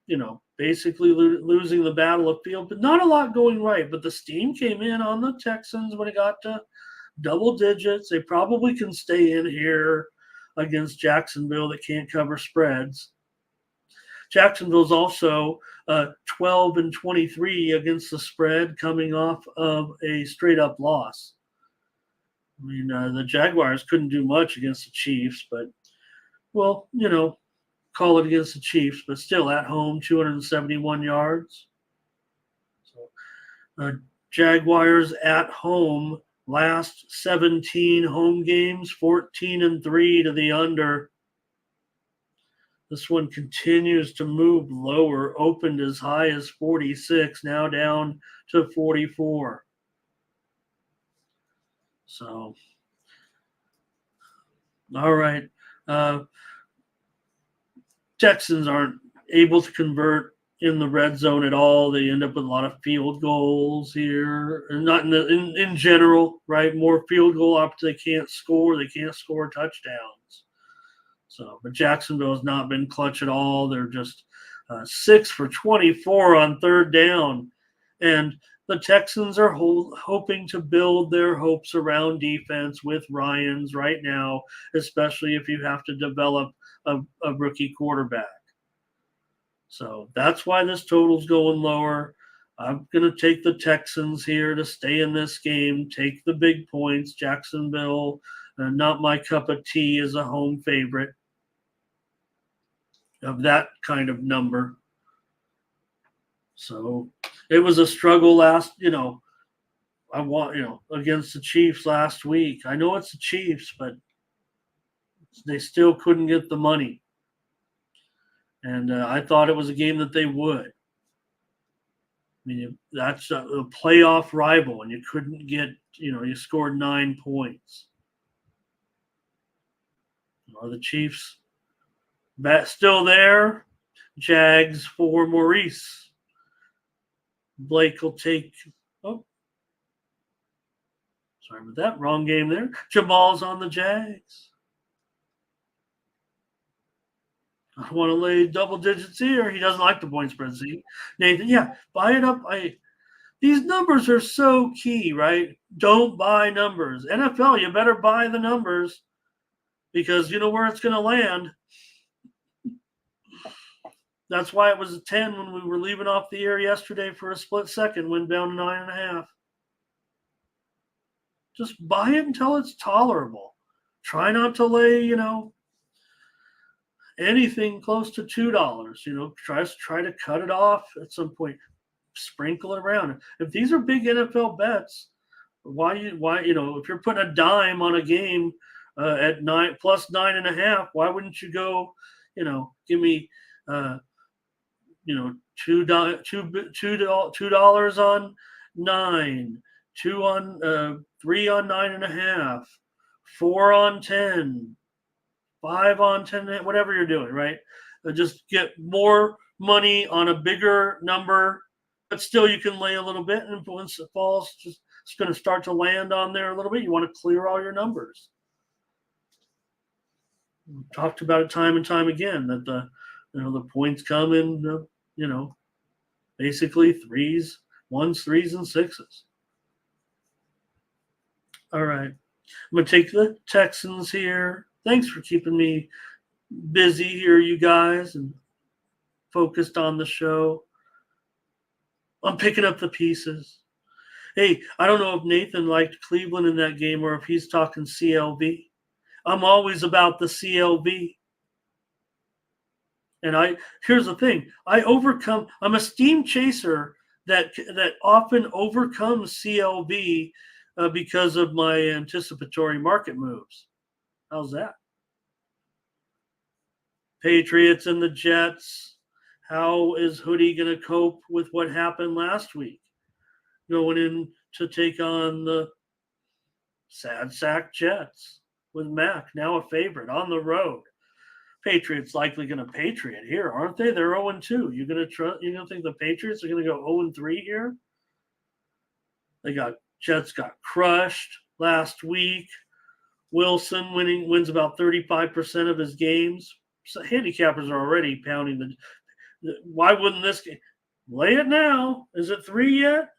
basically losing the battle of field, but not a lot going right. But the steam came in on the Texans when it got to double digits. They probably can stay in here against Jacksonville that can't cover spreads. Jacksonville's also 12-23 against the spread, coming off of a straight-up loss. I mean, the Jaguars couldn't do much against the Chiefs, but, well, call it against the Chiefs, but still at home, 271 yards. So, Jaguars at home, last 17 home games, 14-3 to the under. This one continues to move lower, opened as high as 46, now down to 44. So, all right. Texans aren't able to convert in the red zone at all. They end up with a lot of field goals here, and not in general, right? More field goal opportunities. They can't score. They can't score touchdowns. So, but Jacksonville has not been clutch at all. They're just 6 for 24 on third down, and the Texans are hoping to build their hopes around defense with Ryans right now, especially if you have to develop a rookie quarterback. So that's why this total's going lower. I'm going to take the Texans here to stay in this game, take the big points. Jacksonville, not my cup of tea as a home favorite of that kind of number. So it was a struggle against the Chiefs last week. I know it's the Chiefs, but they still couldn't get the money. And I thought it was a game that they would. I mean, that's a playoff rival, and you couldn't get, you scored 9 points. Are the Chiefs still there? Jags for Maurice. Blake will take. Oh, sorry about that. Wrong game there. Jamal's on the Jags. I want to lay double digits here. He doesn't like the point spread. See, Nathan, yeah, buy it up. These numbers are so key, right? Don't buy numbers. NFL, you better buy the numbers because you know where it's going to land. That's why it was a 10 when we were leaving off the air yesterday for a split second, went down to 9.5. Just buy it until it's tolerable. Try not to lay, anything close to $2. Try to cut it off at some point. Sprinkle it around. If these are big NFL bets, why if you're putting a dime on a game at nine plus 9.5, why wouldn't you go, give me $2 on 9, 2 on 3 on 9.5, 4 on 10, 5 on 10, whatever you're doing, right? Just get more money on a bigger number, but still you can lay a little bit, and once it falls, it's going to start to land on there a little bit. You want to clear all your numbers. We talked about it time and time again that the points come in basically threes, ones, threes, and sixes. All right. I'm going to take the Texans here. Thanks for keeping me busy here, you guys, and focused on the show. I'm picking up the pieces. Hey, I don't know if Nathan liked Cleveland in that game or if he's talking CLV. I'm always about the CLV. And here's the thing. I'm a steam chaser that often overcomes CLV because of my anticipatory market moves. How's that? Patriots and the Jets. How is Hoodie going to cope with what happened last week? Going in to take on the sad sack Jets with Mac, now a favorite on the road. Patriots likely going to Patriot here, aren't they? They're 0-2. You're going to think the Patriots are going to go 0-3 here? Jets got crushed last week. Wilson wins about 35% of his games. So handicappers are already pounding why wouldn't this game? Lay it now. Is it 3 yet?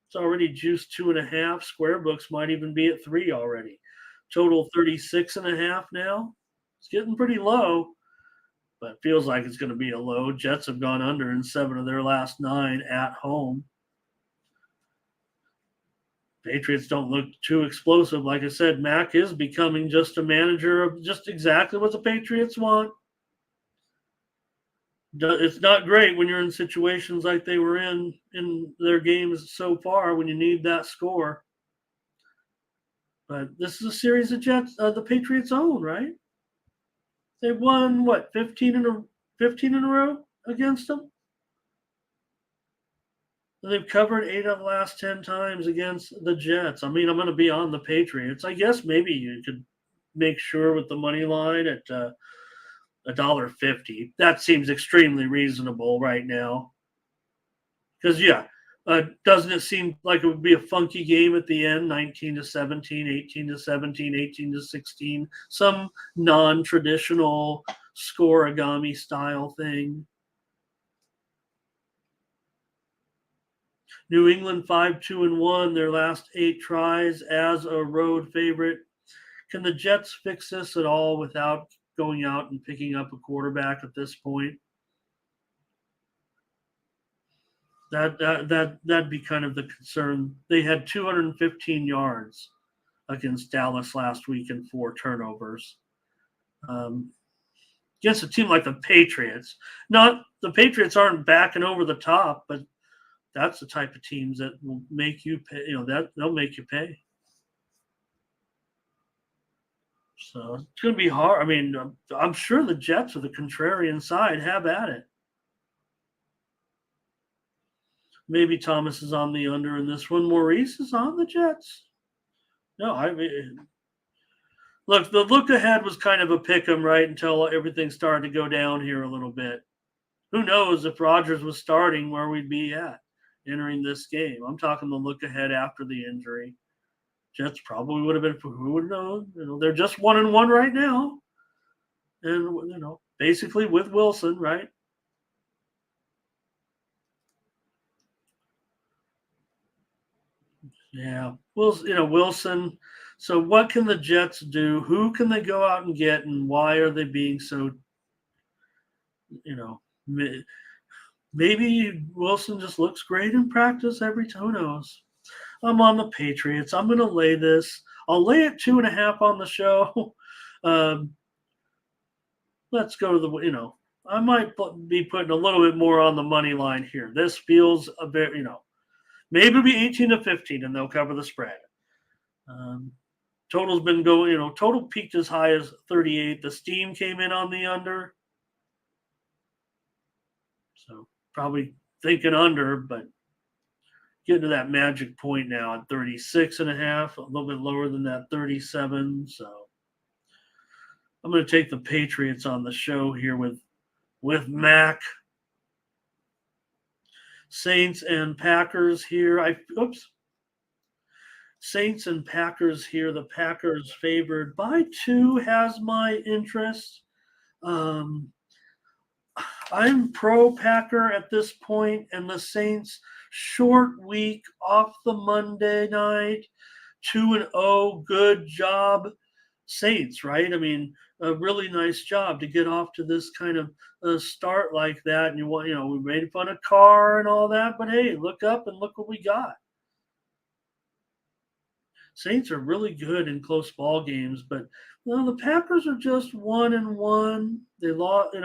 It's already juiced 2.5. Square books might even be at 3 already. Total 36.5 now. It's getting pretty low, but it feels like it's going to be a low. Jets have gone under in 7 of their last 9 at home. Patriots don't look too explosive. Like I said, Mac is becoming just a manager of just exactly what the Patriots want. It's not great when you're in situations like they were in their games so far when you need that score. But this is a series of Jets, the Patriots own, right? They've won, 15 in a row against them? They've covered 8 of the last 10 times against the Jets. I mean, I'm going to be on the Patriots. I guess maybe you could make sure with the money line at $1.50. That seems extremely reasonable right now. Because, doesn't it seem like it would be a funky game at the end? 19-17, 18-17, 18-16. Some non-traditional scoreagami style thing. New England 5-2-1, their last 8 tries as a road favorite. Can the Jets fix this at all without going out and picking up a quarterback at this point? That'd be kind of the concern. They had 215 yards against Dallas last week and 4 turnovers. Against a team like the Patriots. The Patriots aren't backing over the top, but that's the type of teams that will make you pay. They'll make you pay. So it's going to be hard. I mean, I'm sure the Jets are the contrarian side. Have at it. Maybe Thomas is on the under in this one. Maurice is on the Jets. No, look, the look ahead was kind of a pick 'em, right, until everything started to go down here a little bit. Who knows if Rodgers was starting where we'd be at entering this game. I'm talking the look ahead after the injury. Jets probably would have been, who would know? They're just 1-1 right now. And, basically with Wilson, right? Yeah. Wilson. So what can the Jets do? Who can they go out and get? And why are they being so, maybe Wilson just looks great in practice every time. Who knows? I'm on the Patriots. I'm going to lay this. I'll lay it 2.5 on the show. Let's go to the. I might be putting a little bit more on the money line here. This feels a bit, maybe it'll be 18-15 and they'll cover the spread. Total's been going, total peaked as high as 38. The steam came in on the under. So probably thinking under, but getting to that magic point now at 36.5, a little bit lower than that 37. So I'm going to take the Patriots on the show here with Mac. Saints and Packers here. Saints and Packers here. The Packers favored by 2 has my interest. I'm pro Packer at this point, and the Saints short week off the Monday night, 2-0, good job, Saints, right? I mean, a really nice job to get off to this kind of start like that. And we made fun of Carr and all that, but hey, look up and look what we got. Saints are really good in close ball games, but the Packers are just 1-1. They lost,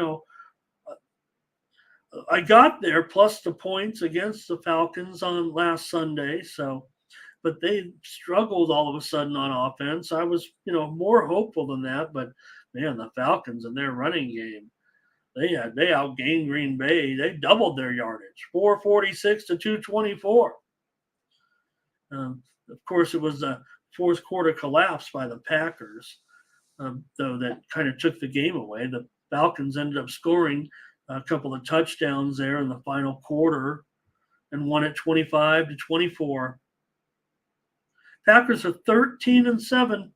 I got there plus the points against the Falcons on last Sunday. But they struggled all of a sudden on offense. I was, more hopeful than that. But man, the Falcons and their running game, they outgained Green Bay. They doubled their yardage, 446 to 224. Of course, it was a fourth quarter collapse by the Packers, though that kind of took the game away. The Falcons ended up scoring a couple of touchdowns there in the final quarter and won it 25-24. Packers are 13-7.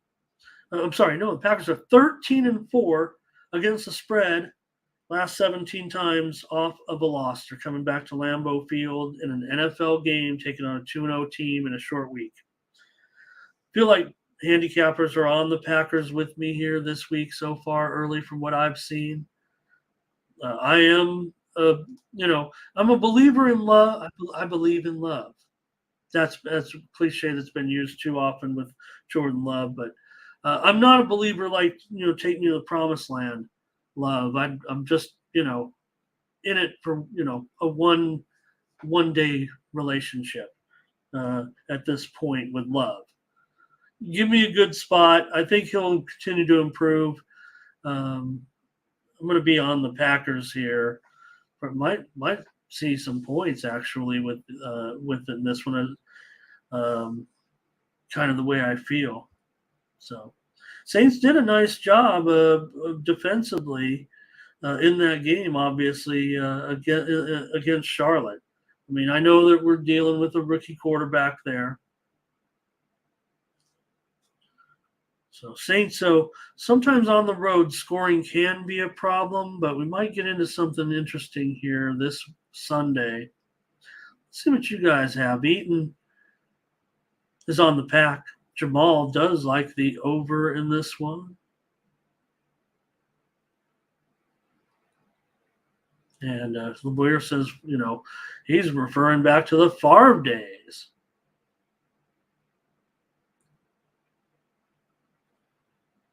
The Packers are 13-4 against the spread. Last 17 times off of a loss. They're coming back to Lambeau Field in an NFL game, taking on a 2-0 team in a short week. Feel like handicappers are on the Packers with me here this week so far, early from what I've seen. I am, I'm a believer in love. I believe in love. That's a cliche that's been used too often with Jordan Love, but I'm not a believer like, take me to the promised land love. I'm just, in it for, a one day relationship at this point with Love. Give me a good spot. I think he'll continue to improve. I'm going to be on the Packers here, but might see some points actually with in this one. Kind of the way I feel. So, Saints did a nice job defensively in that game, obviously against Charlotte. I mean, I know that we're dealing with a rookie quarterback there. So Saints, sometimes on the road scoring can be a problem, but we might get into something interesting here this Sunday. Let's see what you guys have. Eaton is on the pack. Jamal does like the over in this one. And LeBoyer says, he's referring back to the Favre days.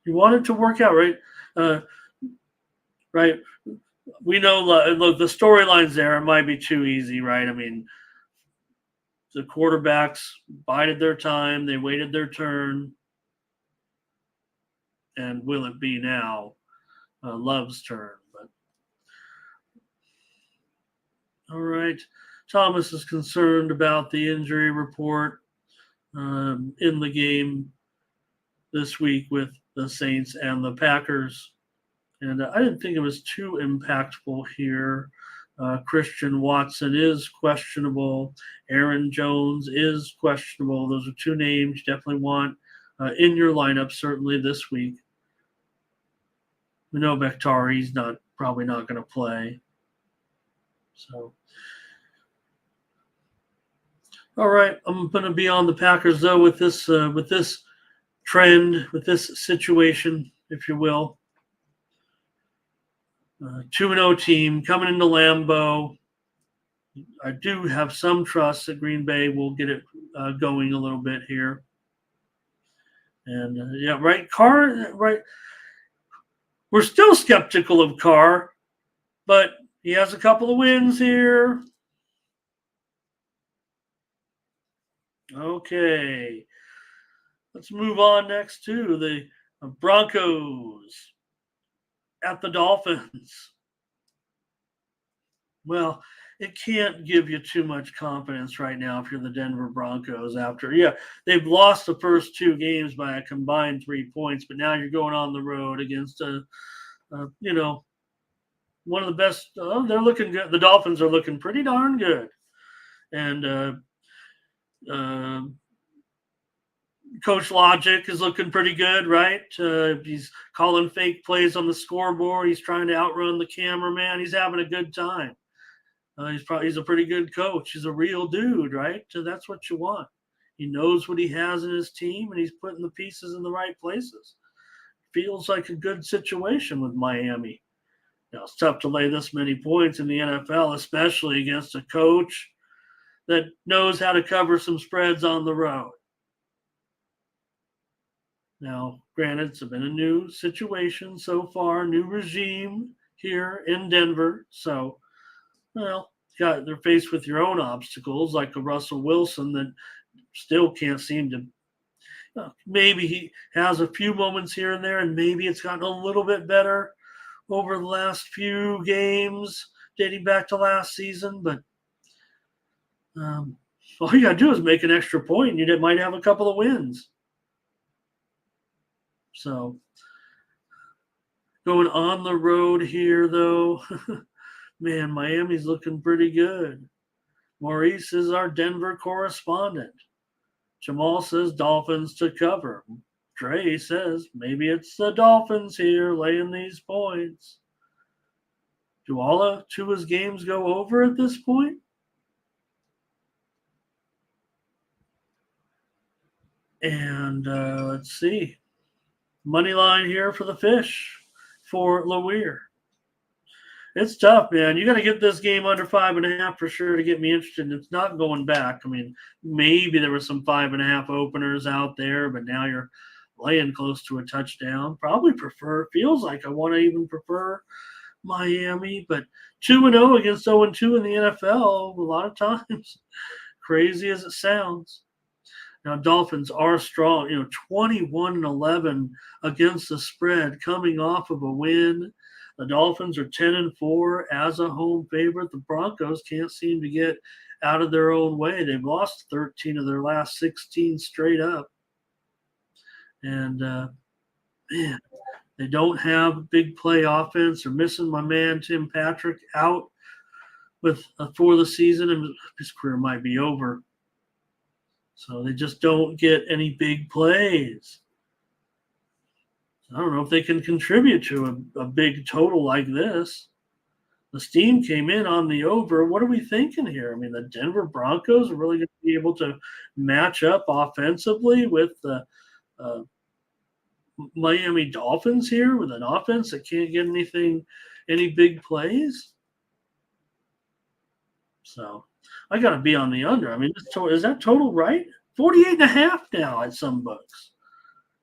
You want it to work out, right? Right. We know, look, the storylines there, it might be too easy, right? I mean, the quarterbacks bided their time. They waited their turn. And will it be now Love's turn? But all right. Thomas is concerned about the injury report in the game this week with the Saints and the Packers. And I didn't think it was too impactful here. Christian Watson is questionable. Aaron Jones is questionable. Those are two names you definitely want in your lineup, certainly this week. We know Bakhtiari's probably not going to play. So, all right, I'm going to be on the Packers though with this trend, with this situation, if you will. 2-0 team coming into Lambeau. I do have some trust that Green Bay will get it going a little bit here. And yeah, right, Carr, right. We're still skeptical of Carr, but he has a couple of wins here. Okay. Let's move on next to the Broncos at the Dolphins. Well, it can't give you too much confidence right now if you're the Denver Broncos they've lost the first two games by a combined 3 points, but now you're going on the road against one of the best. They're looking good. The Dolphins are looking pretty darn good. And Coach Logic is looking pretty good, right? He's calling fake plays on the scoreboard. He's trying to outrun the cameraman. He's having a good time. He's a pretty good coach. He's a real dude, right? So that's what you want. He knows what he has in his team, and he's putting the pieces in the right places. Feels like a good situation with Miami. Now, it's tough to lay this many points in the NFL, especially against a coach that knows how to cover some spreads on the road. Now, granted, it's been a new situation so far, new regime here in Denver. So, they're faced with your own obstacles, like a Russell Wilson that still can't seem to. Maybe he has a few moments here and there, and maybe it's gotten a little bit better over the last few games dating back to last season. But all you got to do is make an extra point, and you might have a couple of wins. So, going on the road here, though, man, Miami's looking pretty good. Maurice is our Denver correspondent. Jamal says Dolphins to cover. Dre says maybe it's the Dolphins here laying these points. Do all of Tua's games go over at this point? And let's see. Money line here for the fish for Leweir. It's tough, man. You got to get this game under 5.5 for sure to get me interested. It's not going back. I mean, maybe there were some 5.5 openers out there, but now you're laying close to a touchdown. Feels like I want to even prefer Miami, but 2-0 against 0-2 in the NFL, a lot of times, crazy as it sounds. Now, Dolphins are strong, 21-11 against the spread, coming off of a win. The Dolphins are 10-4 as a home favorite. The Broncos can't seem to get out of their own way. They've lost 13 of their last 16 straight up. And, man, they don't have big play offense. They're missing my man Tim Patrick out for the season, and his career might be over. So they just don't get any big plays. I don't know if they can contribute to a big total like this. The steam came in on the over. What are we thinking here? I mean, the Denver Broncos are really going to be able to match up offensively with the Miami Dolphins here with an offense that can't get any big plays. So I got to be on the under. I mean, is that total right? 48.5 now at some books.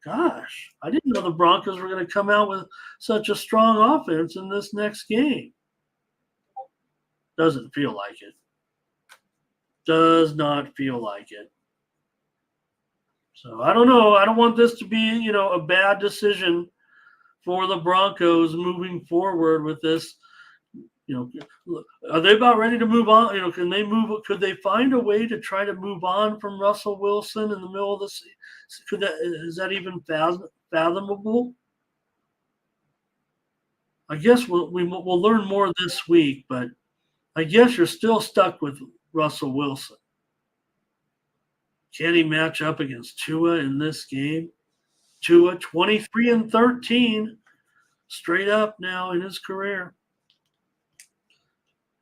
Gosh, I didn't know the Broncos were going to come out with such a strong offense in this next game. Doesn't feel like it. Does not feel like it. So I don't know. I don't want this to be, a bad decision for the Broncos moving forward with this. Are they about ready to move on? Can they move? Could they find a way to try to move on from Russell Wilson in the middle of the season? Is that even fathomable? I guess we'll learn more this week, but I guess you're still stuck with Russell Wilson. Can he match up against Tua in this game? Tua 23-13, straight up now in his career.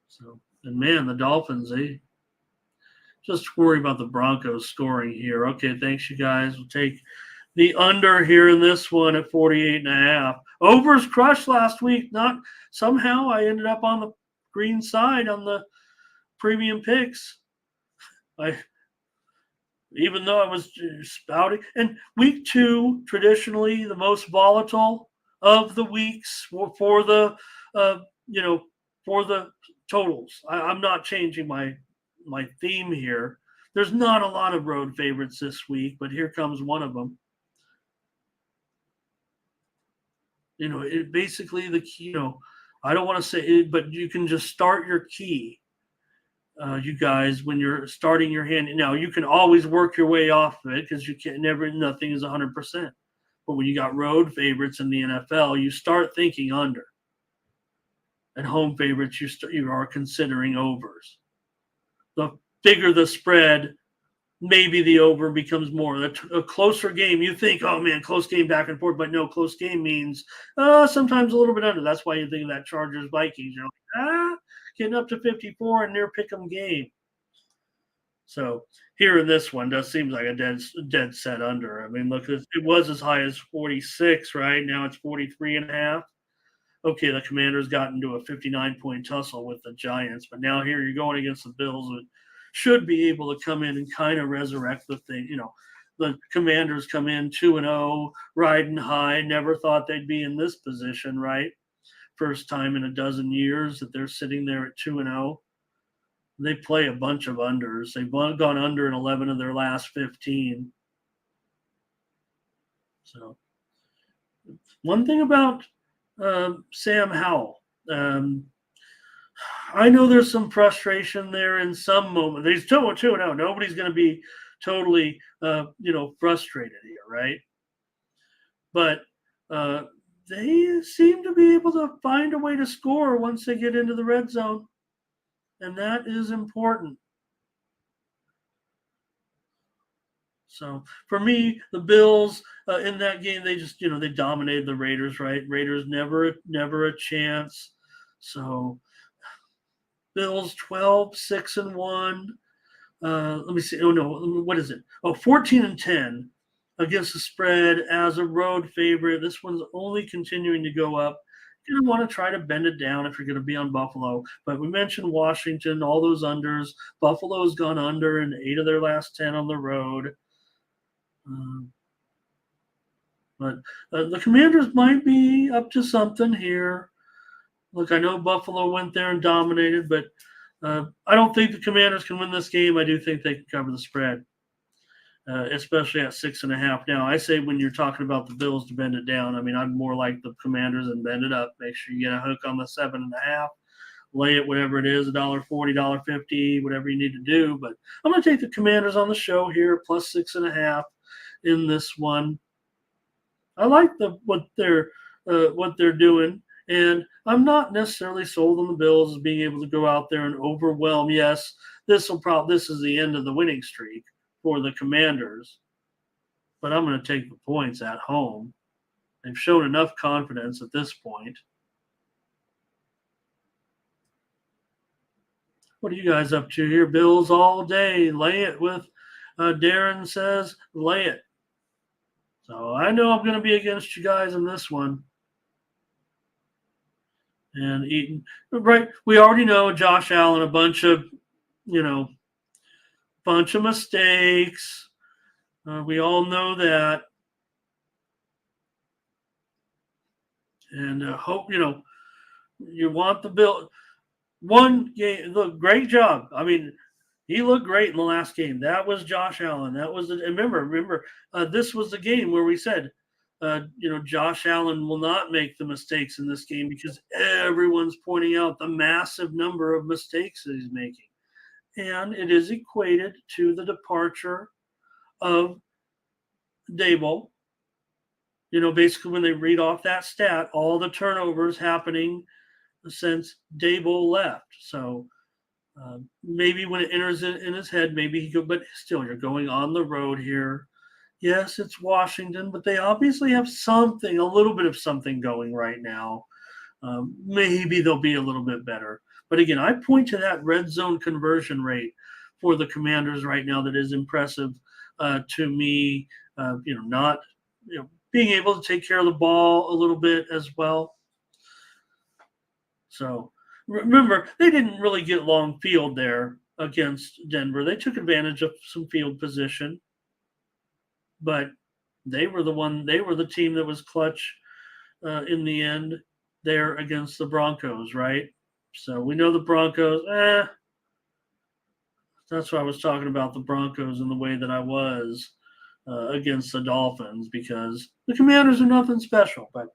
So, and man, the Dolphins, they just worry about the Broncos scoring here. Okay, thanks, you guys. We'll take the under here in this one at 48.5. Overs crushed last week. Somehow I ended up on the green side on the premium picks. Even though I was spouting, and week 2 traditionally the most volatile of the weeks for the uh, you know for the totals. I'm not changing my theme here. There's not a lot of road favorites this week, but here comes one of them. It basically the key. I don't want to say it, but you can just start your key. You guys, when you're starting your hand, now you can always work your way off of it because you can't never nothing is 100%. But when you got road favorites in the NFL, you start thinking under, and home favorites you are considering overs. The bigger the spread, maybe the over becomes more. A closer game, you think, oh man, close game back and forth, but no, close game means sometimes a little bit under. That's why you think of that Chargers Vikings. You're like, getting up to 54 and near pick 'em game. So here in this one does seems like a dead set under. I mean, look, it was as high as 46, right? Now it's 43 and a half. Okay, the Commanders got into a 59-point tussle with the Giants, but now here you're going against the Bills, who should be able to come in and kind of resurrect the thing. The Commanders come in 2-0, riding high. Never thought they'd be in this position, right? First time in a dozen years that they're sitting there at 2-0. They play a bunch of unders. They've gone under in 11 of their last 15. So, one thing about Sam Howell, I know there's some frustration there in some moment. There's 2-0. Nobody's going to be totally, frustrated here, right? But they seem to be able to find a way to score once they get into the red zone. And that is important. So for me, the Bills in that game, they just they dominated the Raiders, right? Raiders never a chance. So Bills 12-6-1. Let me see. Oh no, what is it? 14-10 against the spread as a road favorite. This one's only continuing to go up. You're going to want to try to bend it down if you're going to be on Buffalo. But we mentioned Washington, all those unders. Buffalo's gone under in 8 of their last 10 on the road. But the Commanders might be up to something here. Look, I know Buffalo went there and dominated, but I don't think the Commanders can win this game. I do think they can cover the spread, especially at 6.5. Now, I say when you're talking about the Bills to bend it down, I mean, I'm more like the Commanders and bend it up. Make sure you get a hook on the 7.5. Lay it, whatever it is, $1.40, $1.50, whatever you need to do. But I'm going to take the Commanders on the show here, plus 6.5 in this one. I like what they're doing, and I'm not necessarily sold on the Bills as being able to go out there and overwhelm. Yes, this is the end of the winning streak for the Commanders, but I'm going to take the points at home. They've shown enough confidence at this point. What are you guys up to here? Bills all day. Lay it with Darren says, lay it. So I know I'm going to be against you guys in this one. And Eaton, right? We already know Josh Allen, a bunch of mistakes. We all know that. And hope, you want the Bill. One game, look, great job. I mean, he looked great in the last game. That was Josh Allen. That was remember, this was the game where we said, Josh Allen will not make the mistakes in this game because everyone's pointing out the massive number of mistakes that he's making. And it is equated to the departure of Daboll. Basically when they read off that stat, all the turnovers happening since Daboll left. So maybe when it enters in his head, maybe he go, but still, you're going on the road here. Yes, it's Washington, but they obviously have a little bit of something going right now. Maybe they'll be a little bit better. But again, I point to that red zone conversion rate for the Commanders right now that is impressive to me. Not being able to take care of the ball a little bit as well. So Remember, they didn't really get long field there against Denver. They took advantage of some field position, but they were the team that was clutch in the end there against the Broncos, right? So we know the Broncos. That's why I was talking about the Broncos in the way that I was against the Dolphins, because the Commanders are nothing special. But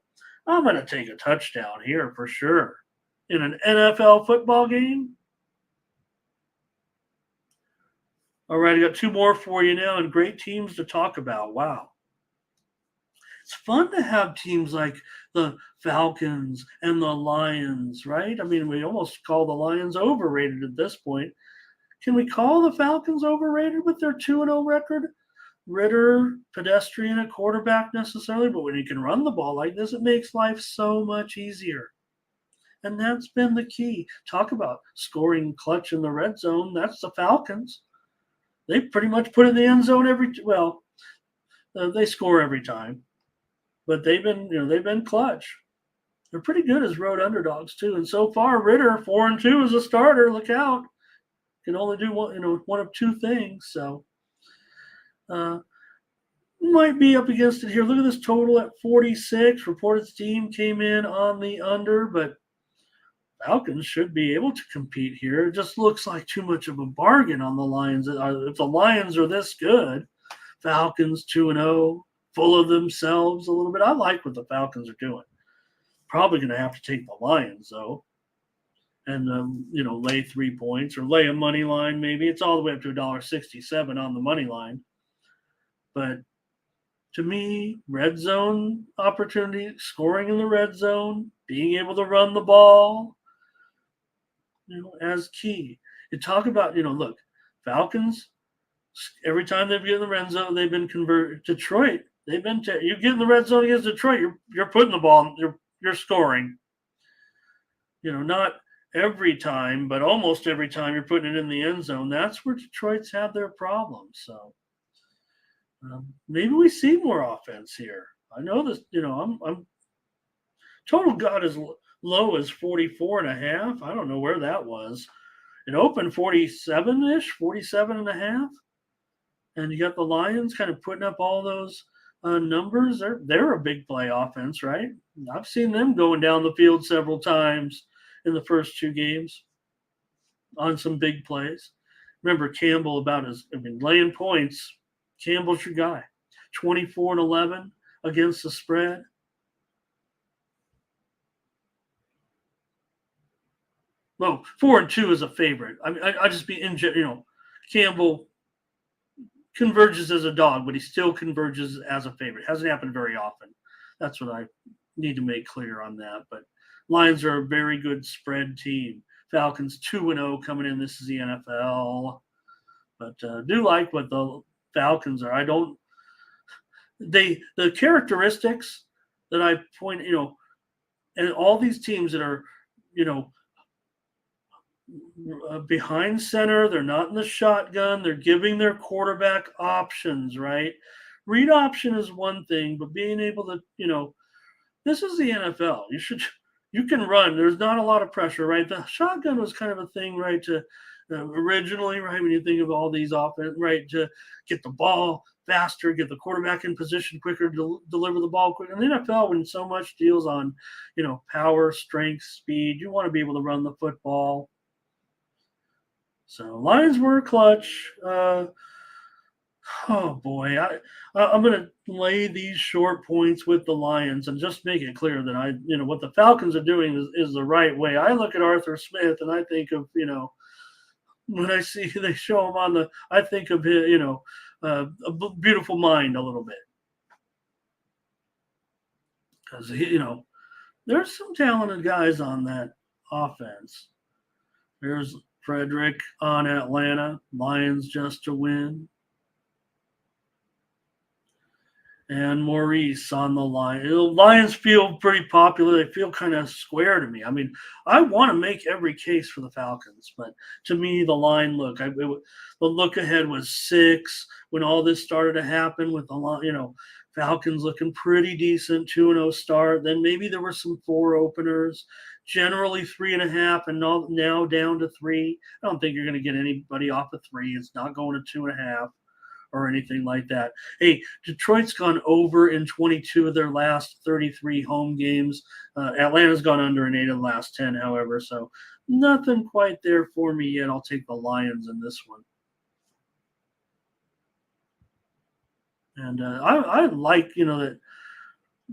I'm going to take a touchdown here for sure in an NFL football game. All right, I got two more for you now, and great teams to talk about. Wow. It's fun to have teams like the Falcons and the Lions, right? I mean, we almost call the Lions overrated at this point. Can we call the Falcons overrated with their 2-0 record? Ritter, pedestrian at quarterback necessarily, but when you can run the ball like this, it makes life so much easier. And that's been the key. Talk about scoring clutch in the red zone. That's the Falcons. They pretty much put in the end zone they score every time, but they've been clutch. They're pretty good as road underdogs too. And so far, Ritter 4-2 as a starter. Look out! Can only do one of two things. So might be up against it here. Look at this total at 46. Reported team came in on the under, but Falcons should be able to compete here. It just looks like too much of a bargain on the Lions. If the Lions are this good, Falcons 2-0, full of themselves a little bit. I like what the Falcons are doing. Probably going to have to take the Lions though, and lay 3 points or lay a money line. Maybe it's all the way up to $1.67 on the money line. But to me, red zone opportunity, scoring in the red zone, being able to run the ball, as key. You talk about, look, Falcons, every time they've been in the red zone, they've been converted. Detroit, you get in the red zone against Detroit, you're putting the ball, you're scoring. Not every time, but almost every time you're putting it in the end zone. That's where Detroit's had their problems. So maybe we see more offense here. I know this, I'm total got as low as 44.5. I don't know where that was. It opened 47-ish, 47.5. And you got the Lions kind of putting up all those numbers. They're a big play offense, right? I've seen them going down the field several times in the first two games on some big plays. Remember Campbell laying points. Campbell's your guy. 24-11 against the spread. Well, 4-2 is a favorite. I mean, I just be Campbell converges as a dog, but he still converges as a favorite. It hasn't happened very often. That's what I need to make clear on that. But Lions are a very good spread team. Falcons 2-0 coming in. This is the NFL. But do like what the Falcons are. The characteristics that I point, and all these teams that are, behind center, they're not in the shotgun, they're giving their quarterback options, right? Read option is one thing, but being able to, this is the NFL. You can run. There's not a lot of pressure, right? The shotgun was kind of a thing, right? To originally, right, when you think of all these offense, right, to get the ball faster, get the quarterback in position quicker, deliver the ball quicker. In the NFL, when so much deals on, power, strength, speed, you want to be able to run the football. So Lions were clutch. Oh boy, I'm going to lay these short points with the Lions and just make it clear that what the Falcons are doing is the right way. I look at Arthur Smith and I think of when I see they show him I think of his, a beautiful mind a little bit, because there's some talented guys on that offense. There's Frederick on Atlanta, Lions just to win. And Maurice on the line. The Lions feel pretty popular. They feel kind of square to me. I mean, I want to make every case for the Falcons, but to me, the line the look ahead was 6 when all this started to happen with the line. Falcons looking pretty decent, 2-0 start. Then maybe there were some 4 openers. generally 3.5, and now down to 3. I don't think you're going to get anybody off of 3. It's not going to 2.5 or anything like that. Hey, Detroit's gone over in 22 of their last 33 home games. Atlanta's gone under in 8 of the last 10, however, so nothing quite there for me yet. I'll take the Lions in this one. And I like, that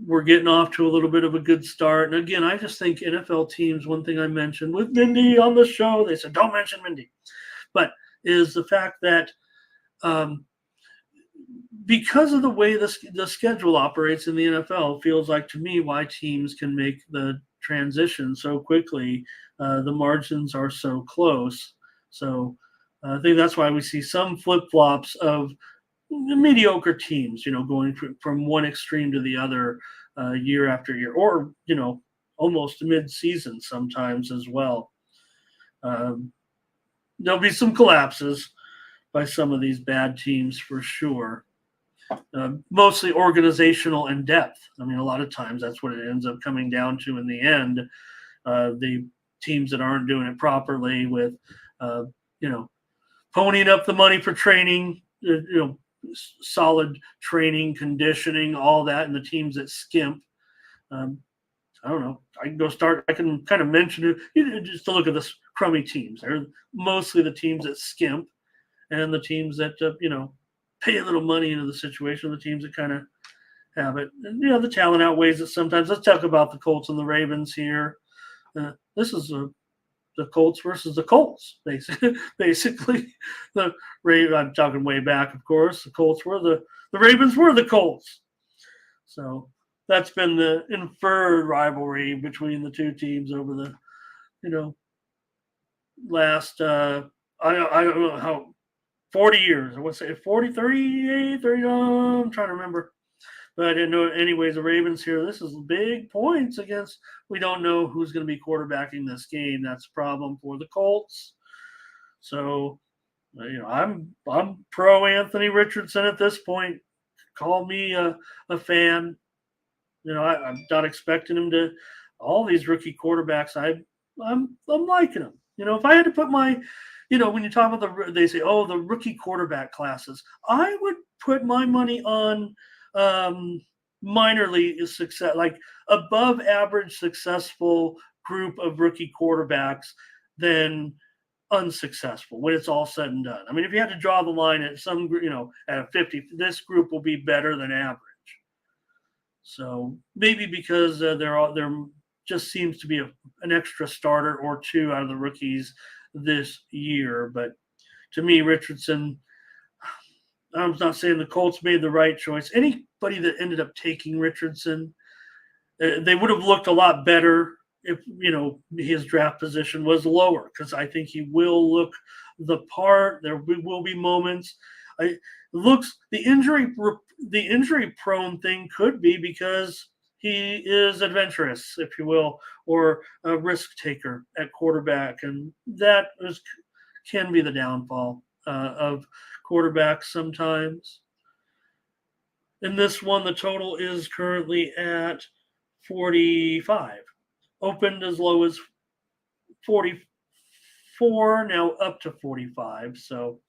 we're getting off to a little bit of a good start. And again, I just think NFL teams, one thing I mentioned with Mindy on the show, they said, don't mention Mindy, but is the fact that because of the way the schedule operates in the NFL, feels like to me why teams can make the transition so quickly. The margins are so close. So I think that's why we see some flip-flops of mediocre teams, going from one extreme to the other year after year, or, almost mid-season sometimes as well. There'll be some collapses by some of these bad teams for sure. Mostly organizational and depth. I mean, a lot of times that's what it ends up coming down to in the end. The teams that aren't doing it properly with, ponying up the money for training, solid training, conditioning, all that, and the teams that skimp. I don't know. I can kind of mention it just to look at the crummy teams. They're mostly the teams that skimp, and the teams that pay a little money into the situation. The teams that kind of have it. And, the talent outweighs it sometimes. Let's talk about the Colts and the Ravens here. This is the Colts versus the Colts. Basically, I'm talking way back, of course. The Colts were the Ravens were the Colts. So that's been the inferred rivalry between the two teams over the, last I don't know how 40 years. I would say 40, 38, 30. I'm trying to remember. But I didn't know. Anyways, the Ravens here, this is big points against. We don't know who's going to be quarterbacking this game. That's a problem for the Colts. So, I'm pro Anthony Richardson at this point. Call me a fan. I'm not expecting him to. All these rookie quarterbacks, I'm liking them. If I had to put my, when you talk about they say, oh, the rookie quarterback classes, I would put my money on minor league success, like above average successful group of rookie quarterbacks than unsuccessful when it's all said and done. I mean, if you had to draw the line at some, at a 50, this group will be better than average. So maybe because there just seems to be an extra starter or two out of the rookies this year. But to me, Richardson, I'm not saying the Colts made the right choice. Anybody that ended up taking Richardson, they would have looked a lot better if, his draft position was lower, because I think he will look the part. There will be moments. The injury prone thing could be because he is adventurous, if you will, or a risk taker at quarterback. And that can be the downfall of quarterbacks sometimes. In this one, the total is currently at 45. Opened as low as 44, now up to 45. So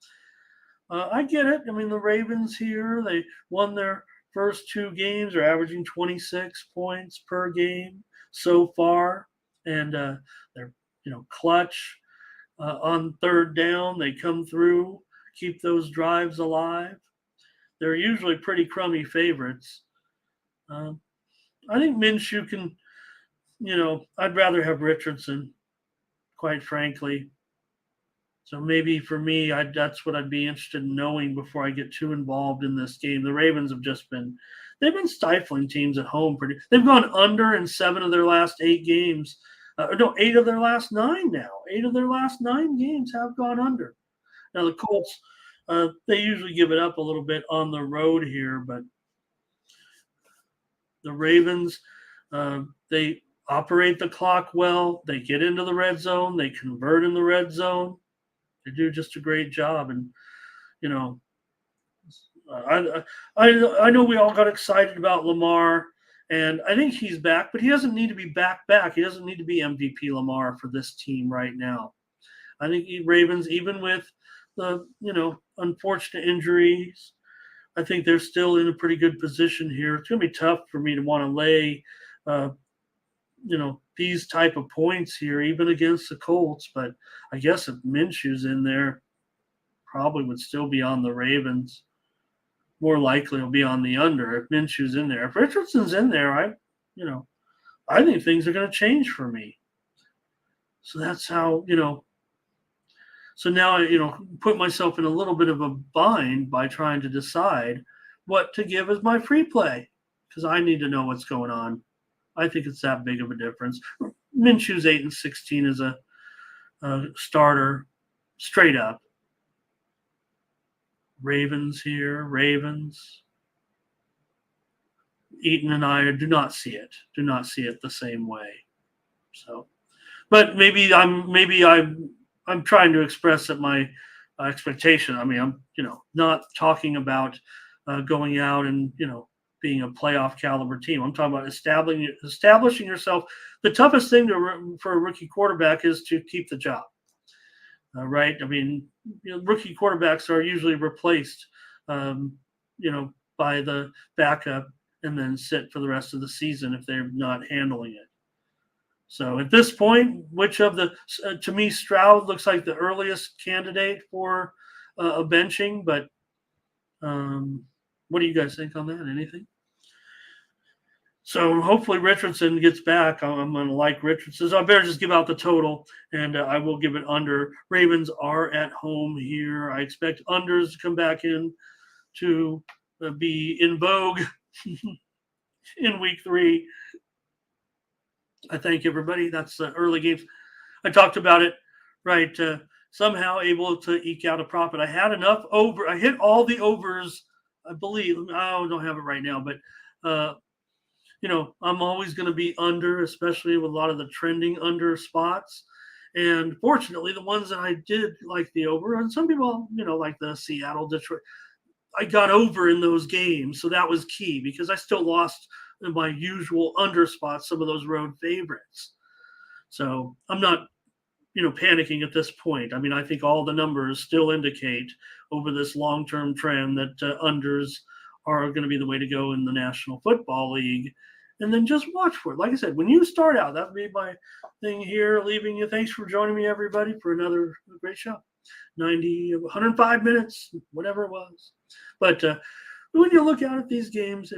I get it. I mean, the Ravens here, they won their first two games, are averaging 26 points per game so far. And they're, clutch on third down. They come through, keep those drives alive. They're usually pretty crummy favorites. I think Minshew can, I'd rather have Richardson, quite frankly. So maybe for me, that's what I'd be interested in knowing before I get too involved in this game. The Ravens have they've been stifling teams at home. They've gone under in 7 of their last 8 games. 8 of their last 9 now. 8 of their last 9 games have gone under. Now the Colts, they usually give it up a little bit on the road here, but the Ravens, they operate the clock well. They get into the red zone. They convert in the red zone. They do just a great job. And, I know we all got excited about Lamar And I think he's back, but he doesn't need to be back. He doesn't need to be MVP Lamar for this team right now. I think Ravens, even with the unfortunate injuries, I think they're still in a pretty good position here. It's going to be tough for me to want to lay, these type of points here, even against the Colts. But I guess if Minshew's in there, probably would still be on the Ravens. More likely it'll be on the under if Minshew's in there. If Richardson's in there, I think things are going to change for me. So that's how, so now I, put myself in a little bit of a bind by trying to decide what to give as my free play because I need to know what's going on. I think it's that big of a difference. Minshew's 8-16 as a starter, straight up. Ravens here, Ravens. Eaton and I do not see it the same way. So, but maybe I'm trying to express that my expectation. I mean, I'm not talking about going out and being a playoff caliber team. I'm talking about establishing yourself. The toughest thing for a rookie quarterback is to keep the job. Right? I mean, rookie quarterbacks are usually replaced, by the backup and then sit for the rest of the season if they're not handling it. So at this point, which of the to me, Stroud looks like the earliest candidate for a benching, but what do you guys think on that? Anything? So hopefully Richardson gets back. I'm going to like Richardson. So I better just give out the total, and I will give it under. Ravens are at home here. I expect unders to come back in to be in vogue in week 3. I thank everybody. That's the early games. I talked about it, right? Somehow able to eke out a profit. I had enough over. I hit all the overs, I believe. I don't have it right now, but I'm always going to be under, especially with a lot of the trending under spots. And fortunately, the ones that I did like the over, and some people, like the Seattle, Detroit, I got over in those games. So that was key because I still lost my usual under spots, some of those road favorites. So I'm not, panicking at this point. I mean, I think all the numbers still indicate over this long-term trend that unders are going to be the way to go in the National Football League. And then just watch for it. Like I said, when you start out, that would be my thing here, leaving you. Thanks for joining me, everybody, for another great show. 105 minutes, whatever it was. But when you look out at these games,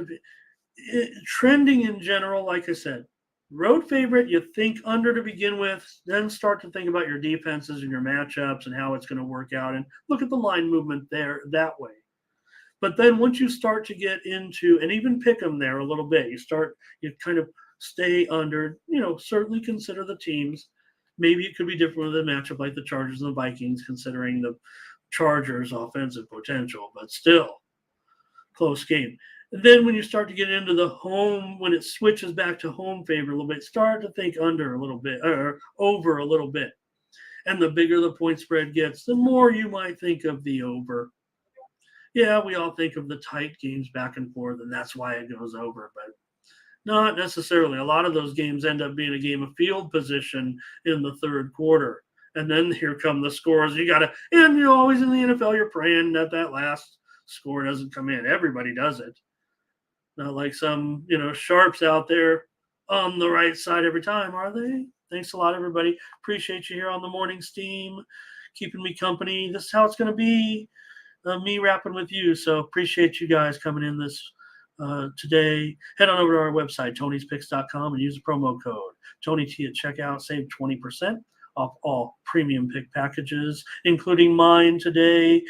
trending in general, like I said, road favorite, you think under to begin with, then start to think about your defenses and your matchups and how it's going to work out, and look at the line movement there that way. But then once you start to get into, and even pick them there a little bit, you kind of stay under, certainly consider the teams. Maybe it could be different with a matchup like the Chargers and the Vikings, considering the Chargers' offensive potential, but still close game. And then when you start to get into the home, when it switches back to home favor a little bit, start to think under a little bit or over a little bit. And the bigger the point spread gets, the more you might think of the over. Yeah, we all think of the tight games back and forth, and that's why it goes over, but not necessarily. A lot of those games end up being a game of field position in the third quarter. And then here come the scores. And you're always in the NFL, you're praying that last score doesn't come in. Everybody does it. Not like some, sharps out there on the right side every time, are they? Thanks a lot, everybody. Appreciate you here on the Morning Steam, keeping me company. This is how it's going to be. Me rapping with you. So appreciate you guys coming in this today. Head on over to our website, tonyspicks.com, and use the promo code TonyT at checkout. Save 20% off all premium pick packages, including mine today,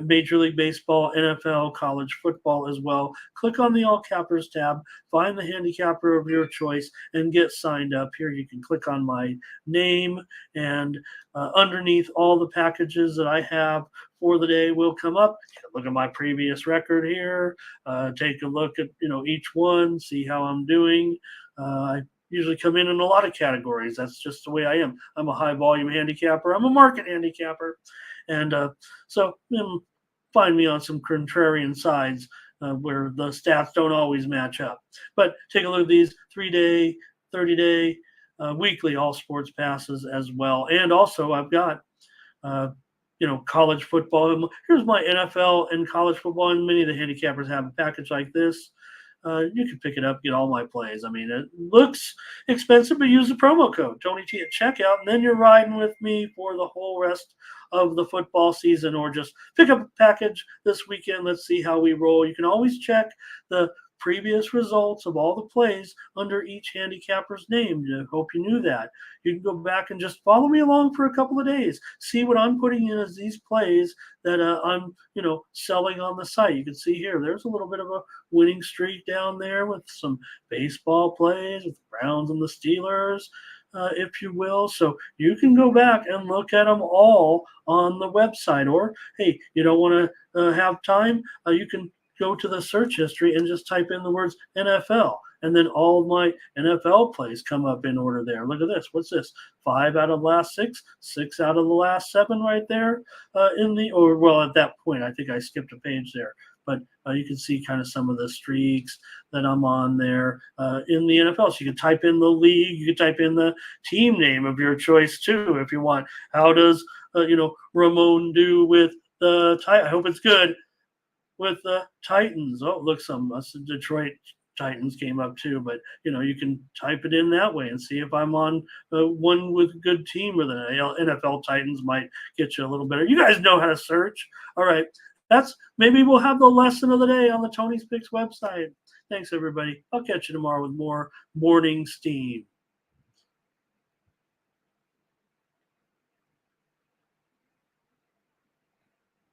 Major League Baseball, NFL, college football as well. Click on the All Cappers tab, find the handicapper of your choice, and get signed up. Here you can click on my name, and underneath all the packages that I have for the day will come up. Look at my previous record here. Take a look at each one, see how I'm doing. I usually come in a lot of categories. That's just the way I am. I'm a high volume handicapper. I'm a market handicapper. And so find me on some contrarian sides where the stats don't always match up. But take a look at these 3-day, 30-day, weekly all sports passes as well. And also, I've got college football. Here's my NFL and college football, and many of the handicappers have a package like this. You can pick it up, get all my plays. I mean, it looks expensive, but use the promo code Tony T at checkout, and then you're riding with me for the whole rest of the football season, or just pick up a package this weekend. Let's see how we roll. You can always check the previous results of all the plays under each handicapper's name. I hope you knew that. You can go back and just follow me along for a couple of days. See what I'm putting in as these plays that I'm, selling on the site. You can see here, there's a little bit of a winning streak down there with some baseball plays with the Browns and the Steelers, if you will. So you can go back and look at them all on the website. Or, hey, you don't want to have time, you can go to the search history and just type in the words NFL. And then all of my NFL plays come up in order there. Look at this. What's this? 5 out of the last 6, 6 out of the last 7 right there at that point, I think I skipped a page there. But you can see kind of some of the streaks that I'm on there in the NFL. So you can type in the league. You can type in the team name of your choice, too, if you want. How does, Ramon do with the I hope it's good. With the Titans. Oh, look, some Detroit Titans came up too, but you can type it in that way and see if I'm on one with a good team, or the NFL Titans might get you a little better. You guys know how to search. All right. Maybe we'll have the lesson of the day on the Tony's Picks website. Thanks, everybody. I'll catch you tomorrow with more morning steam.